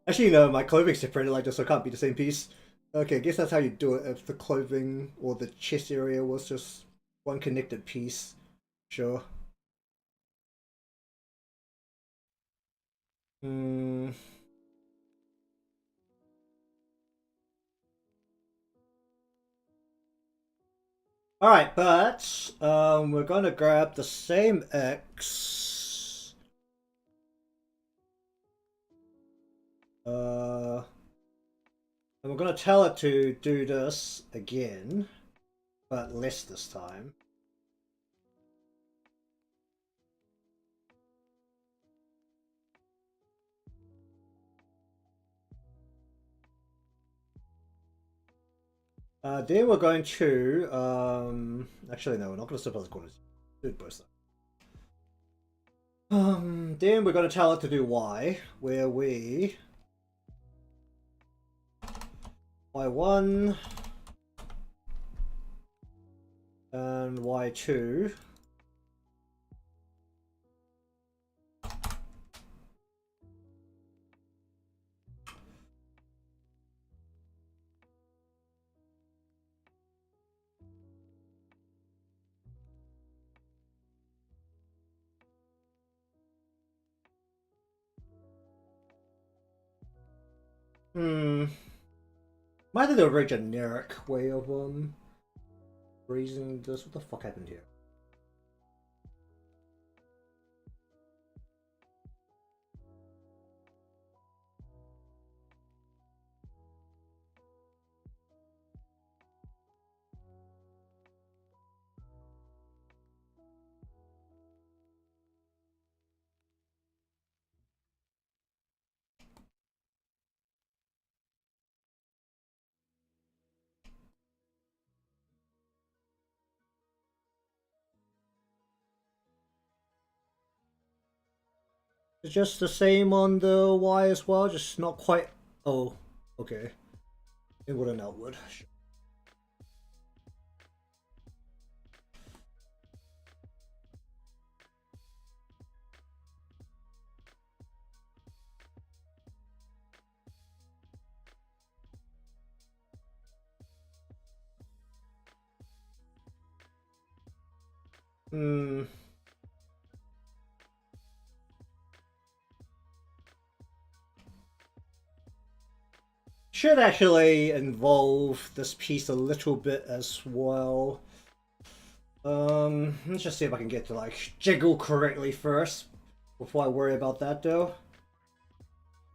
Actually, no, my clothing's separated like this, so it can't be the same piece. Okay, I guess that's how you do it if the clothing or the chest area was just one connected piece. Sure. Hmm. Alright, but we're gonna grab the same X. And we're gonna tell it to do this again, but less this time. Then we're going to actually no, we're not gonna suppose corners. Do both sides. Then we're gonna tell it to do Y, where we Y1 and Y2. Might think they're a very generic way of raising this. What the fuck happened here? It's just the same on the Y as well, just not quite. Oh, okay. Inward and outward. Hmm. Should actually involve this piece a little bit as well. Let's just see if I can get to like jiggle correctly first before I worry about that though.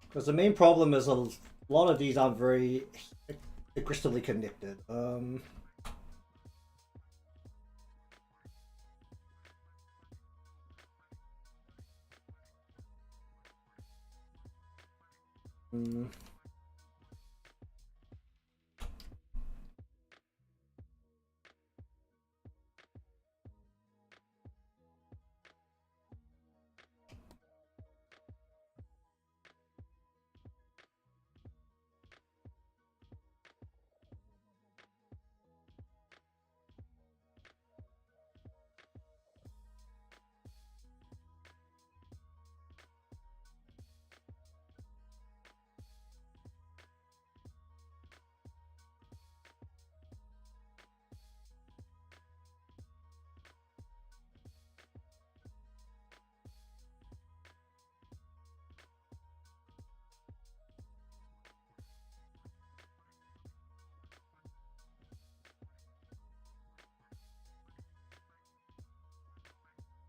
Because the main problem is a lot of these aren't very aggressively connected. Hmm.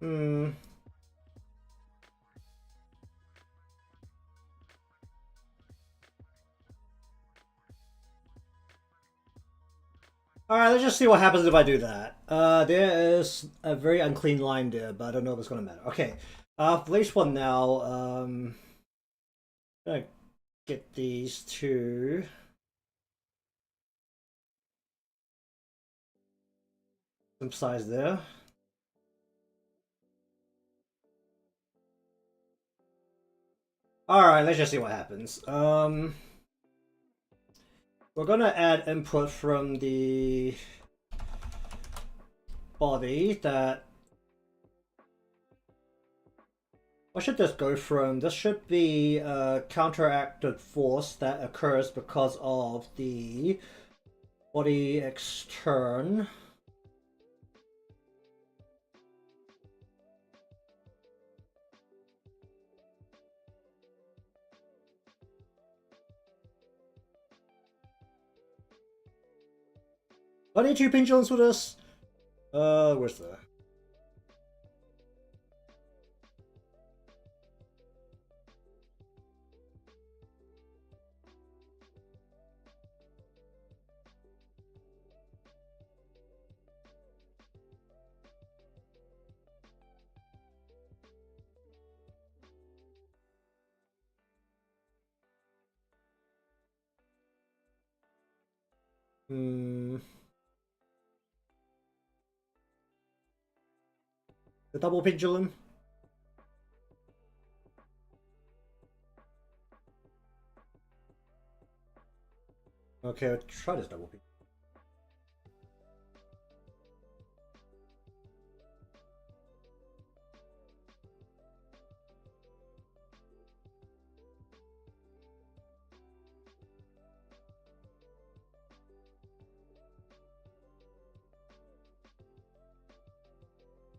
Hmm. Alright, let's just see what happens if I do that. There is a very unclean line there, but I don't know if it's gonna matter. Okay. Place one now. Gonna get these two. Some size there. Alright, let's just see what happens. We're gonna add input from the body that... What should this go from? This should be a counteracted force that occurs because of the body extern. I need two pendulums for this. Where's the... Hmm. The double pendulum. Okay, I'll try this double pendulum.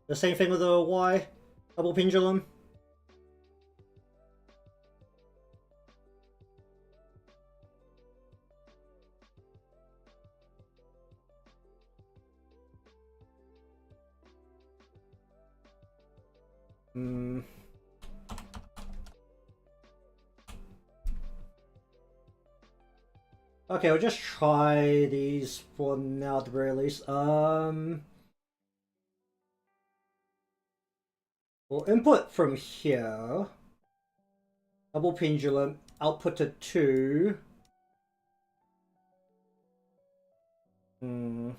The same thing with the Y double pendulum. Hmm. Okay, we'll just try these for now at the very least. We'll input from here. Double pendulum, output to 2. Hmm.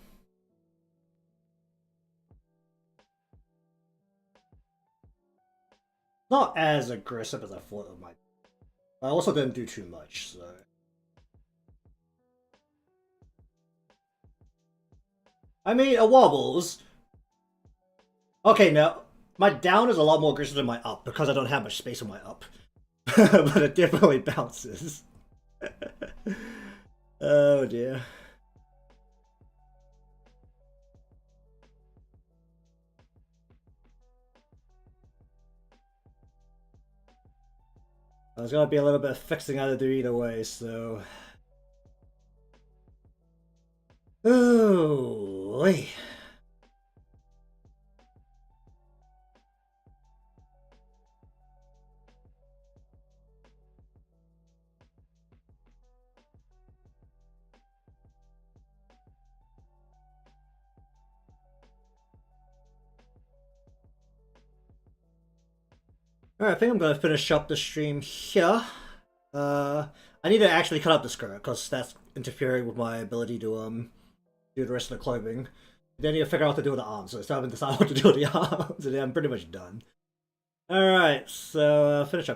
Not as aggressive as I thought it might. I also didn't do too much, so... I mean, it wobbles. Okay, now, my down is a lot more aggressive than my up, because I don't have much space on my up. But it definitely bounces. Oh dear. There's gonna be a little bit of fixing I had to do either way, so. Oh, wait. Alright, I think I'm gonna finish up the stream here. I need to actually cut up the skirt, because that's interfering with my ability to do the rest of the clothing. Then you figure out what to do with the arms, so I still haven't decided what to do with the arms, and then I'm pretty much done. Alright, so finish up.